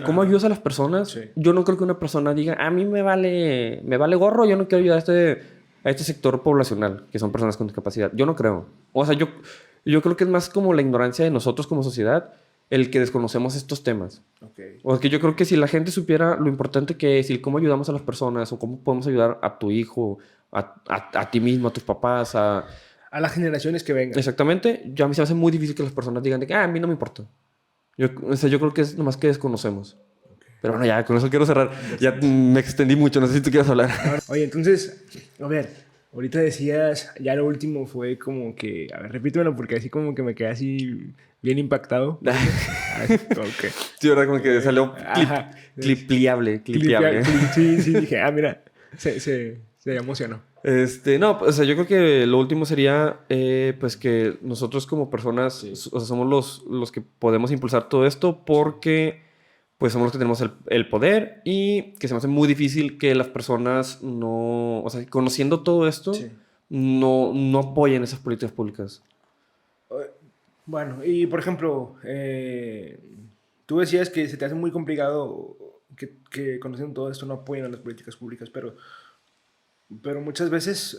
cómo ayudas a las personas. Yo no creo que una persona diga, a mí me vale gorro, yo no quiero ayudar a este sector poblacional, que son personas con discapacidad. Yo no creo. O sea, yo creo que es más como la ignorancia de nosotros como sociedad el que desconocemos estos temas. O que yo creo que si la gente supiera lo importante que es y cómo ayudamos a las personas o cómo podemos ayudar a tu hijo, a ti mismo, a tus papás, a las generaciones que vengan. Exactamente. A mí se me hace muy difícil que las personas digan de que a mí no me importa. Yo creo que es nomás que desconocemos. Pero bueno, ya con eso quiero cerrar. Ya me extendí mucho, no sé si tú quieres hablar. Oye, entonces, a ver, ahorita decías, ya lo último fue como que, a ver, repítemelo porque así como que me quedé así bien impactado. Okay. Sí, verdad, como que salió clipeable. Sí, dije, mira, se emocionó. No, o sea, yo creo que lo último sería, pues, que nosotros como personas, Sí. o sea, somos los que podemos impulsar todo esto porque, pues, somos los que tenemos el poder y que se me hace muy difícil que las personas no, o sea, conociendo todo esto, Sí. no apoyen esas políticas públicas. Bueno, y por ejemplo, tú decías que se te hace muy complicado que conociendo todo esto no apoyen a las políticas públicas, pero muchas veces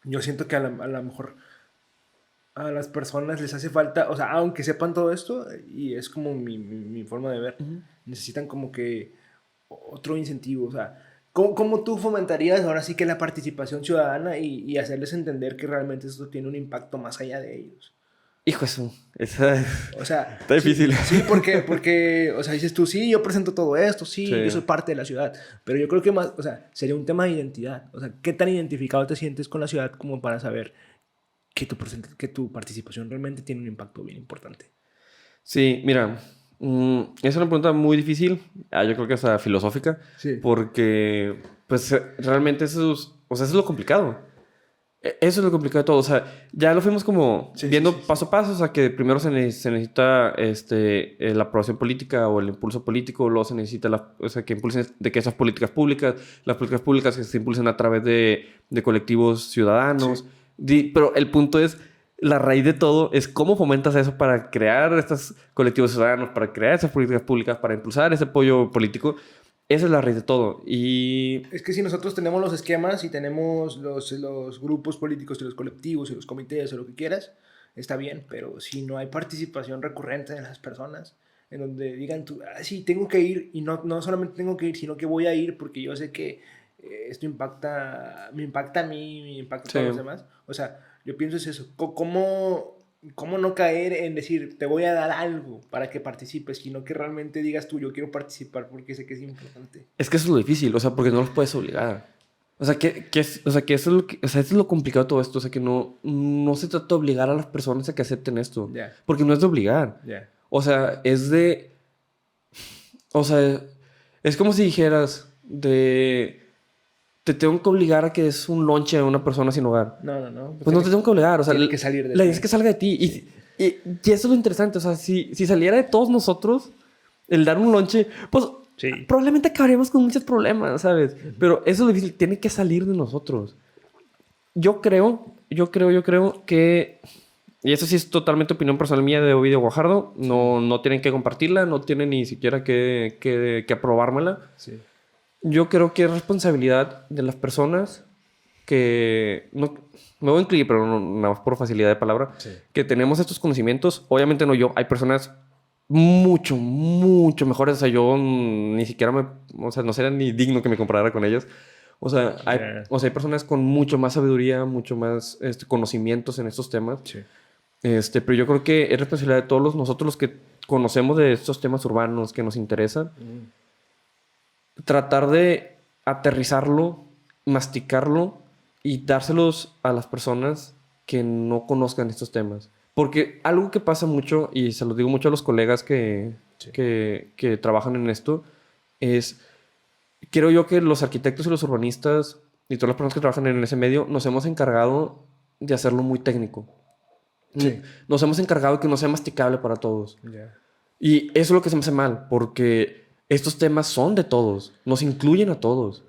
yo siento que a lo mejor a las personas les hace falta, o sea, aunque sepan todo esto, y es como mi forma de ver, Ujú. necesitan como que otro incentivo, o sea, ¿cómo tú fomentarías ahora sí que la participación ciudadana y hacerles entender que realmente esto tiene un impacto más allá de ellos? Hijo, eso, esa O sea, está sí, difícil. sí, porque, o sea, dices tú, sí, yo presento todo esto, sí, yo soy Sí. parte de la ciudad, pero yo creo que más, o sea, sería un tema de identidad, o sea, ¿qué tan identificado te sientes con la ciudad como para saber que tu participación realmente tiene un impacto bien importante? Sí, mira, es una pregunta muy difícil, yo creo que hasta filosófica, Sí, porque pues realmente o sea, eso es lo complicado. Eso es lo complicado de todo, o sea, ya lo fuimos como sí, sí, sí, viendo sí. paso a paso, o sea, que primero se necesita la aprobación política o el impulso político, luego se necesita o sea, que impulsen de que esas políticas públicas, las políticas públicas que se impulsen a través de colectivos Sí. ciudadanos, pero el punto es, la raíz de todo es cómo fomentas eso para crear estos colectivos ciudadanos, para crear esas políticas públicas, para impulsar ese apoyo político. Esa es la raíz de todo. Y Es que si nosotros tenemos los esquemas y tenemos los grupos políticos y los colectivos y los comités o lo que quieras, está bien, pero si no hay participación recurrente de las personas, en donde digan tú, ah, sí, tengo que ir y no solamente tengo que ir, sino que voy a ir porque yo sé que esto me impacta a mí, me impacta a sí. todos los demás. O sea, yo pienso es eso, ¿cómo no caer en decir, te voy a dar algo para que participes, sino que realmente digas tú, yo quiero participar porque sé que es importante? Es que eso es lo difícil, o sea, porque no los puedes obligar. O sea, o sea, que eso es o sea, eso es lo complicado de todo esto. O sea, que no se trata de obligar a las personas a que acepten esto. Ya, Porque no es de obligar. ya. O sea, es de. O sea, es como si dijeras de. Te tengo que obligar a que des un lonche a una persona sin hogar. No, no, no. Pues no te tengo que obligar. O sea, Tiene que salir de la idea ti. es que salga de ti. Sí. Y eso es lo interesante. O sea, si saliera de todos nosotros el dar un lonche, pues Sí. probablemente acabaríamos con muchos problemas, ¿sabes? Pero eso es lo difícil. Tiene que salir de nosotros. Yo creo que, y eso sí es totalmente opinión personal mía de Ovidio Guajardo, no tienen que compartirla, no tienen ni siquiera que aprobármela. Sí. Yo creo que es responsabilidad de las personas que, no, me voy a incluir, pero nada más por facilidad de palabra, Sí. que tenemos estos conocimientos, obviamente no yo, hay personas mucho, mucho mejores, o sea, yo ni siquiera o sea, no sería ni digno que me comparara con ellas. O sea, Ya. hay personas con mucho más sabiduría, mucho más conocimientos en estos temas. Sí. Pero yo creo que es responsabilidad de todos nosotros los que conocemos de estos temas urbanos que nos interesan, tratar de aterrizarlo, masticarlo y dárselos a las personas que no conozcan estos temas. Porque algo que pasa mucho, y se lo digo mucho a los colegas Sí. que trabajan en esto, es, creo yo que los arquitectos y los urbanistas y todas las personas que trabajan en ese medio nos hemos encargado de hacerlo muy técnico. Sí. Nos hemos encargado de que no sea masticable para todos. Ya. Y eso es lo que se me hace mal, porque estos temas son de todos, nos incluyen a todos.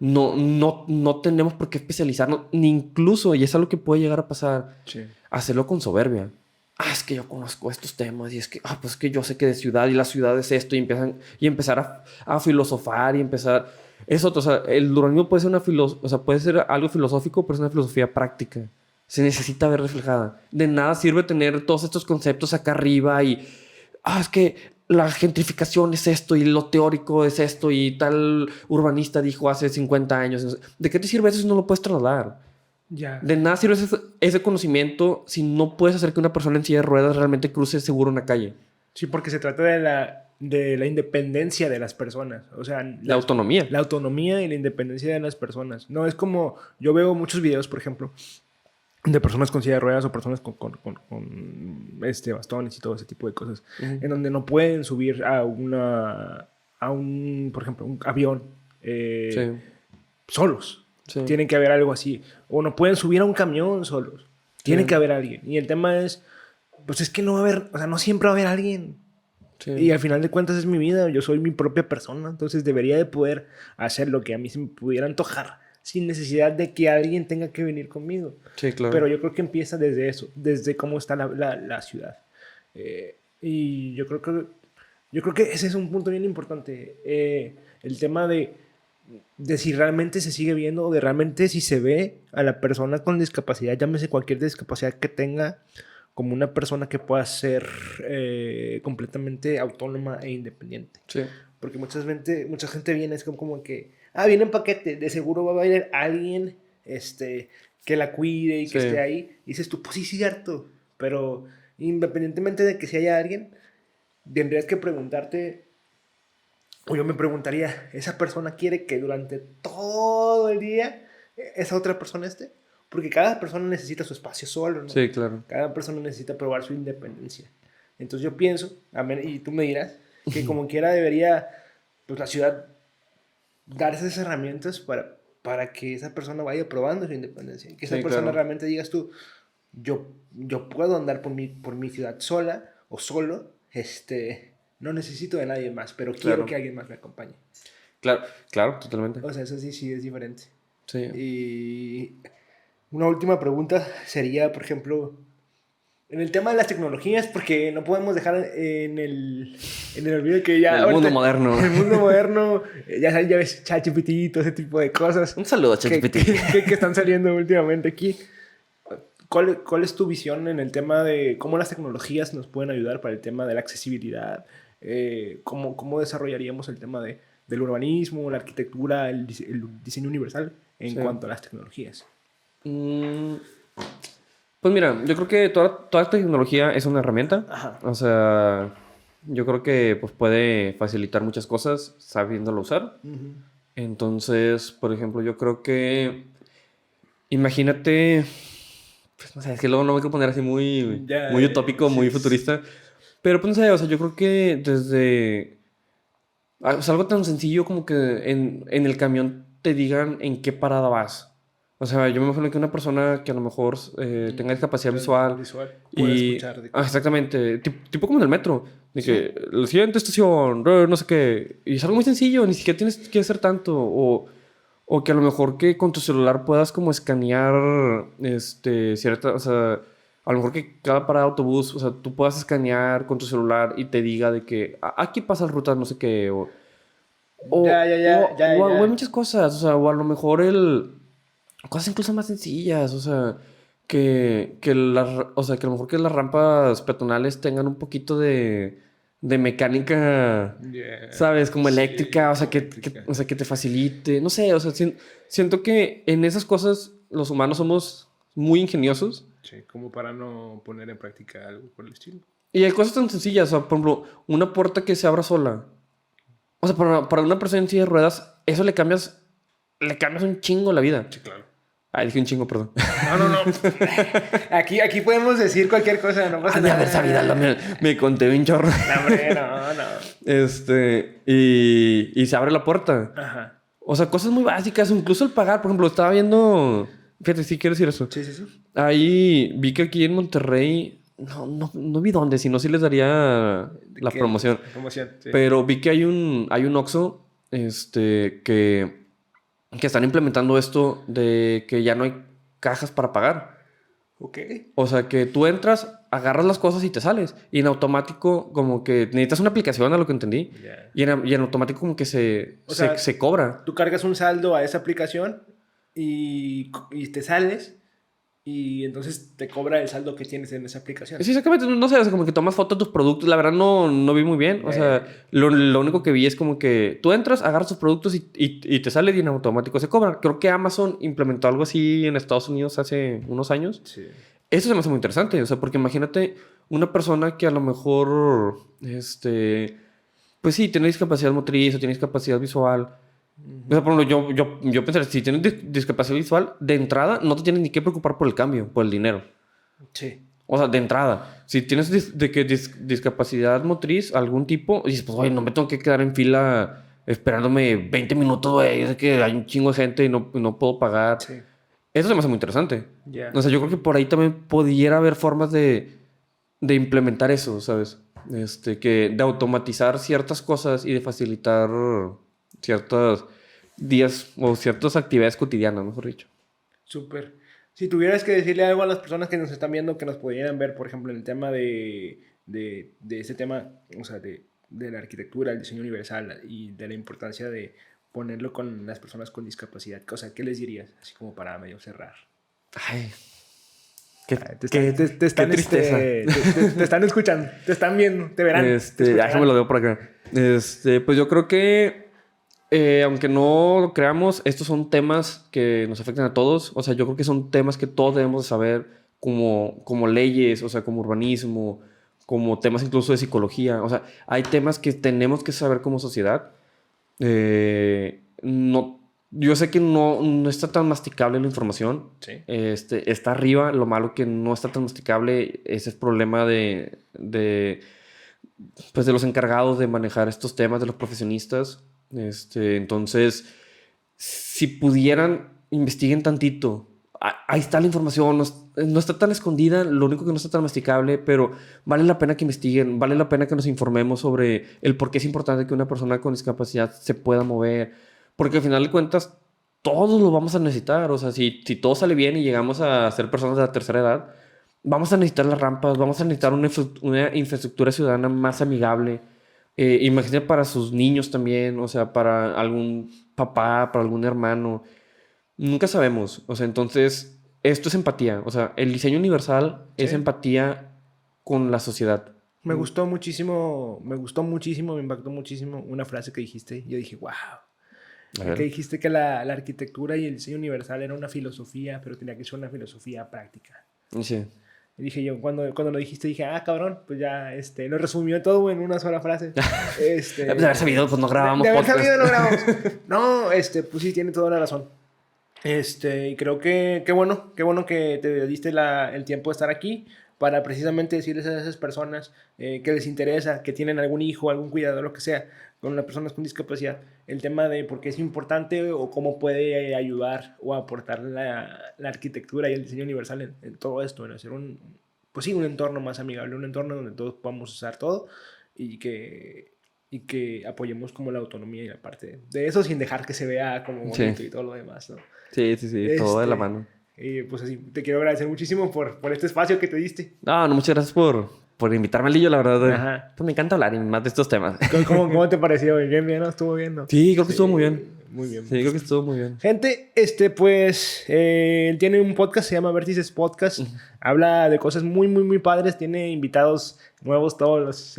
No tenemos por qué especializarnos, ni incluso, y es algo que puede llegar a pasar, Sí. hacerlo con soberbia. Es que yo conozco estos temas y es que, pues es que yo sé que de ciudad y la ciudad es esto y empezar a filosofar y empezar... Es otro, o sea, el urbanismo puede ser o sea, puede ser algo filosófico, pero es una filosofía práctica. Se necesita ver reflejada. De nada sirve tener todos estos conceptos acá arriba y es que la gentrificación es esto y lo teórico es esto y tal urbanista dijo hace 50 años. ¿De qué te sirve eso si no lo puedes trasladar? Ya. De nada sirve ese conocimiento si no puedes hacer que una persona en silla de ruedas realmente cruce seguro una calle. Sí, porque se trata de la independencia de las personas. O sea, La autonomía. la autonomía y la independencia de las personas. No es como, yo veo muchos videos, por ejemplo, de personas con silla de ruedas o personas con bastones y todo ese tipo de cosas, en donde no pueden subir a un, por ejemplo, un avión Sí, solos. Sí. Tiene que haber algo así. O no pueden subir a un camión solos. Tiene Sí. que haber alguien. Y el tema es, pues es que no va a haber, o sea, no siempre va a haber alguien. Sí. Y al final de cuentas es mi vida, yo soy mi propia persona, entonces debería de poder hacer lo que a mí se me pudiera antojar, sin necesidad de que alguien tenga que venir conmigo. Sí, claro. Pero yo creo que empieza desde eso, desde cómo está la ciudad. Y yo creo que ese es un punto bien importante. El tema de si realmente se sigue viendo o de realmente si se ve a la persona con discapacidad, llámese cualquier discapacidad que tenga, como una persona que pueda ser completamente autónoma e independiente. Sí. Porque mucha gente viene, es como que, viene en paquete, de seguro va a haber alguien que la cuide y que Sí. esté ahí. Y dices tú, pues sí, cierto. Pero independientemente de que si haya alguien, tendrías que preguntarte, o yo me preguntaría, ¿esa persona quiere que durante todo el día esa otra persona esté? Porque cada persona necesita su espacio solo, ¿no? Sí, claro. Cada persona necesita probar su independencia. Entonces yo pienso, y tú me dirás, que como quiera debería, pues la ciudad dar esas herramientas para que esa persona vaya probando su independencia. Y que esa Sí, persona claro. realmente digas tú, yo puedo andar por mi ciudad sola o solo, no necesito de nadie más, pero quiero Claro. que alguien más me acompañe. Claro, claro, totalmente. O sea, eso sí es diferente. Sí. Y una última pregunta sería, por ejemplo, en el tema de las tecnologías, porque no podemos dejar en el olvido que ya... El mundo moderno. En el mundo moderno, ya ves ChatGPT y todo ese tipo de cosas. Un saludo a ChatGPT. Que están saliendo últimamente aquí. ¿Cuál es tu visión en el tema de cómo las tecnologías nos pueden ayudar para el tema de la accesibilidad? ¿Cómo desarrollaríamos el tema del urbanismo, la arquitectura, el diseño universal en Sí. cuanto a las tecnologías? Pues mira, yo creo que toda tecnología es una herramienta. Ajá. O sea, yo creo que pues, puede facilitar muchas cosas sabiéndolo usar. Uh-huh. Entonces, por ejemplo, yo creo que... Imagínate... Pues no sé, es que luego no me quiero poner así muy utópico, sí, muy futurista. Pero pues no sé, o sea, yo creo que desde... O sea, algo tan sencillo como que en el camión te digan en qué parada vas. O sea, yo me imagino que una persona que a lo mejor tenga discapacidad visual puede y... escuchar. exactamente, tipo como en el metro. De que la siguiente estación, no sé qué. Y es algo muy sencillo, ni siquiera tienes que hacer tanto. O que a lo mejor que con tu celular puedas como escanear cierta... O sea, a lo mejor que cada parada de autobús, o sea, tú puedas escanear con tu celular y te diga de que aquí pasa la ruta no sé qué. O hay muchas cosas, o sea, o a lo mejor cosas incluso más sencillas, o sea, o sea, que a lo mejor que las rampas peatonales tengan un poquito de mecánica, ¿sabes? Como eléctrica, o sea, o sea, que te facilite, no sé, o sea, siento que en esas cosas los humanos somos muy ingeniosos. Sí, como para no poner en práctica algo por el estilo. Y hay cosas tan sencillas, o sea, por ejemplo, una puerta que se abra sola. O sea, para una persona en silla de ruedas, eso le cambias un chingo la vida. Sí, claro. Dije un chingo, perdón. No. Aquí podemos decir cualquier cosa, no pasa De nada. haber sabido, me conté un chorro. No, hombre, no. Y se abre la puerta. Ajá. O sea, cosas muy básicas, incluso el pagar. Por ejemplo, estaba viendo... Fíjate, sí quiero decir eso. Sí. Ahí vi que aquí en Monterrey... No vi dónde, si no sí les daría la promoción. Promoción, sí. Pero vi que hay un Oxxo que están implementando esto de que ya no hay cajas para pagar. Ok. O sea, que tú entras, agarras las cosas y te sales. Y en automático, como que necesitas una aplicación, a lo que entendí. Yeah. Y en automático, como que se cobra. Tú cargas un saldo a esa aplicación y te sales. Y entonces te cobra el saldo que tienes en esa aplicación. Sí, exactamente. No sé, o sea, como que tomas fotos de tus productos. La verdad no vi muy bien. O sea, lo único que vi es como que tú entras, agarras tus productos y te sale y en automático se cobra. Creo que Amazon implementó algo así en Estados Unidos hace unos años. Sí. Eso se me hace muy interesante. O sea, porque imagínate una persona que a lo mejor, pues sí, tiene discapacidad motriz o tiene discapacidad visual. O sea, por ejemplo, yo pensaría, si tienes discapacidad visual, de entrada no te tienes ni que preocupar por el cambio, por el dinero. Sí. O sea, de entrada. Si tienes discapacidad motriz, algún tipo, y dices, pues, oye, no me tengo que quedar en fila esperándome 20 minutos, güey. Es que hay un chingo de gente y no puedo pagar. Sí. Eso se me hace muy interesante. Ya. O sea, yo creo que por ahí también pudiera haber formas de implementar eso, ¿sabes? De automatizar ciertas cosas y de facilitar ciertos días o ciertas actividades cotidianas, mejor dicho. Súper. Si tuvieras que decirle algo a las personas que nos están viendo, que nos pudieran ver, por ejemplo, en el tema de este tema, o sea, de la arquitectura, el diseño universal y de la importancia de ponerlo con las personas con discapacidad, o sea, ¿qué les dirías? Así como para medio cerrar. Ay, qué, Te están, qué tristeza. te están escuchando, te están viendo, te verán. te escucharán. Déjame lo veo por acá. Pues yo creo que, aunque no lo creamos, estos son temas que nos afectan a todos. O sea, yo creo que son temas que todos debemos de saber, como leyes, o sea, como urbanismo, como temas incluso de psicología. O sea, hay temas que tenemos que saber como sociedad. No, yo sé que no está tan masticable la información. Sí. Está arriba. Lo malo que no está tan masticable es el problema pues de los encargados de manejar estos temas, de los profesionistas. Entonces, si pudieran, investiguen tantito. Ahí está la información, no está tan escondida, lo único que no está tan masticable, pero vale la pena que investiguen, vale la pena que nos informemos sobre el por qué es importante que una persona con discapacidad se pueda mover, porque al final de cuentas todos lo vamos a necesitar. O sea, si todo sale bien y llegamos a ser personas de la tercera edad, vamos a necesitar las rampas, vamos a necesitar una infraestructura ciudadana más amigable. Imagínate para sus niños también, o sea, para algún papá, para algún hermano. Nunca sabemos. O sea, entonces, esto es empatía. O sea, el diseño universal es Sí. empatía con la sociedad. Me gustó muchísimo, me impactó muchísimo una frase que dijiste. Yo dije, wow. A Que ver. dijiste que la arquitectura y el diseño universal era una filosofía, pero tenía que ser una filosofía práctica. Sí. Y dije yo, cuando lo dijiste, dije, ah, cabrón, pues ya, lo resumió todo en una sola frase. De haber sabido, pues no grabamos de haber podcast. sabido, no grabamos. No, pues sí, tiene toda la razón. Y creo que qué bueno que te diste el tiempo de estar aquí para precisamente decirles a esas personas que les interesa, que tienen algún hijo, algún cuidador, lo que sea, con las personas con discapacidad, el tema de por qué es importante o cómo puede ayudar o aportar la arquitectura y el diseño universal en todo esto, en hacer pues sí, un entorno más amigable, un entorno donde todos podamos usar todo y que apoyemos como la autonomía y la parte de eso sin dejar que se vea como bonito Sí. y todo lo demás, ¿no? Sí, todo de la mano. Y pues así, te quiero agradecer muchísimo por este espacio que te diste. No, muchas gracias por invitarme al Lillo, la verdad. Ajá. Pues me encanta hablar y más de estos temas. ¿Cómo te pareció? Bien, ¿no? ¿Estuvo bien, no? Sí, creo que estuvo muy bien. Muy bien. Sí, creo que estuvo muy bien. Gente, pues tiene un podcast, se llama Vértices Podcast. Habla de cosas muy, muy, muy padres. Tiene invitados nuevos todos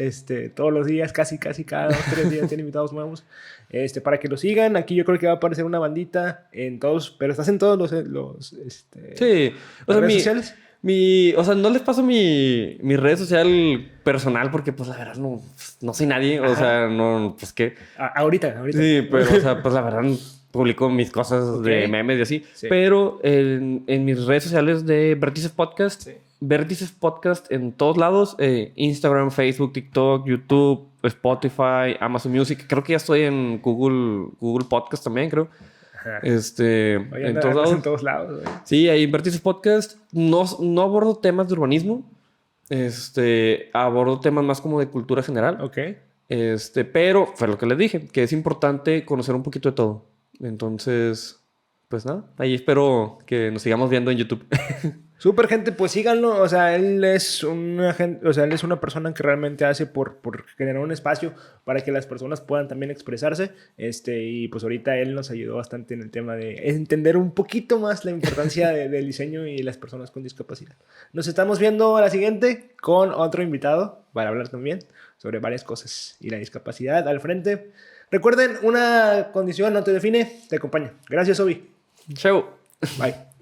los días, casi cada 2, 3 días tiene invitados nuevos. Para que lo sigan. Aquí yo creo que va a aparecer una bandita en todos, pero estás en todos Sí, o sea, redes sociales. o sea, no les paso mi red social personal porque, pues, la verdad, no soy nadie. O sea, no, pues, ¿qué? Ahorita. Sí, pero, o sea, pues, la verdad, publico mis cosas de memes y así. Sí. Pero en mis redes sociales de Vértices Podcast, Sí. Vértices Podcast en todos lados, Instagram, Facebook, TikTok, YouTube, Spotify, Amazon Music. Creo que ya estoy en Google Podcast también, creo. Ajá. Oye, En andas todos lados. en todos lados, güey. Sí, ahí en Vértices Podcast no abordo temas de urbanismo. Abordo temas más como de cultura general. Ok. Pero fue lo que les dije, que es importante conocer un poquito de todo. Entonces, pues nada, ahí espero que nos sigamos viendo en YouTube. Súper, gente, pues síganlo. O sea, él es una persona que realmente hace por generar un espacio para que las personas puedan también expresarse. Y pues ahorita él nos ayudó bastante en el tema de entender un poquito más la importancia del diseño y las personas con discapacidad. Nos estamos viendo a la siguiente con otro invitado para hablar también sobre varias cosas y la discapacidad al frente. Recuerden, una condición no te define, te acompaña. Gracias, Obi. Chau. Bye.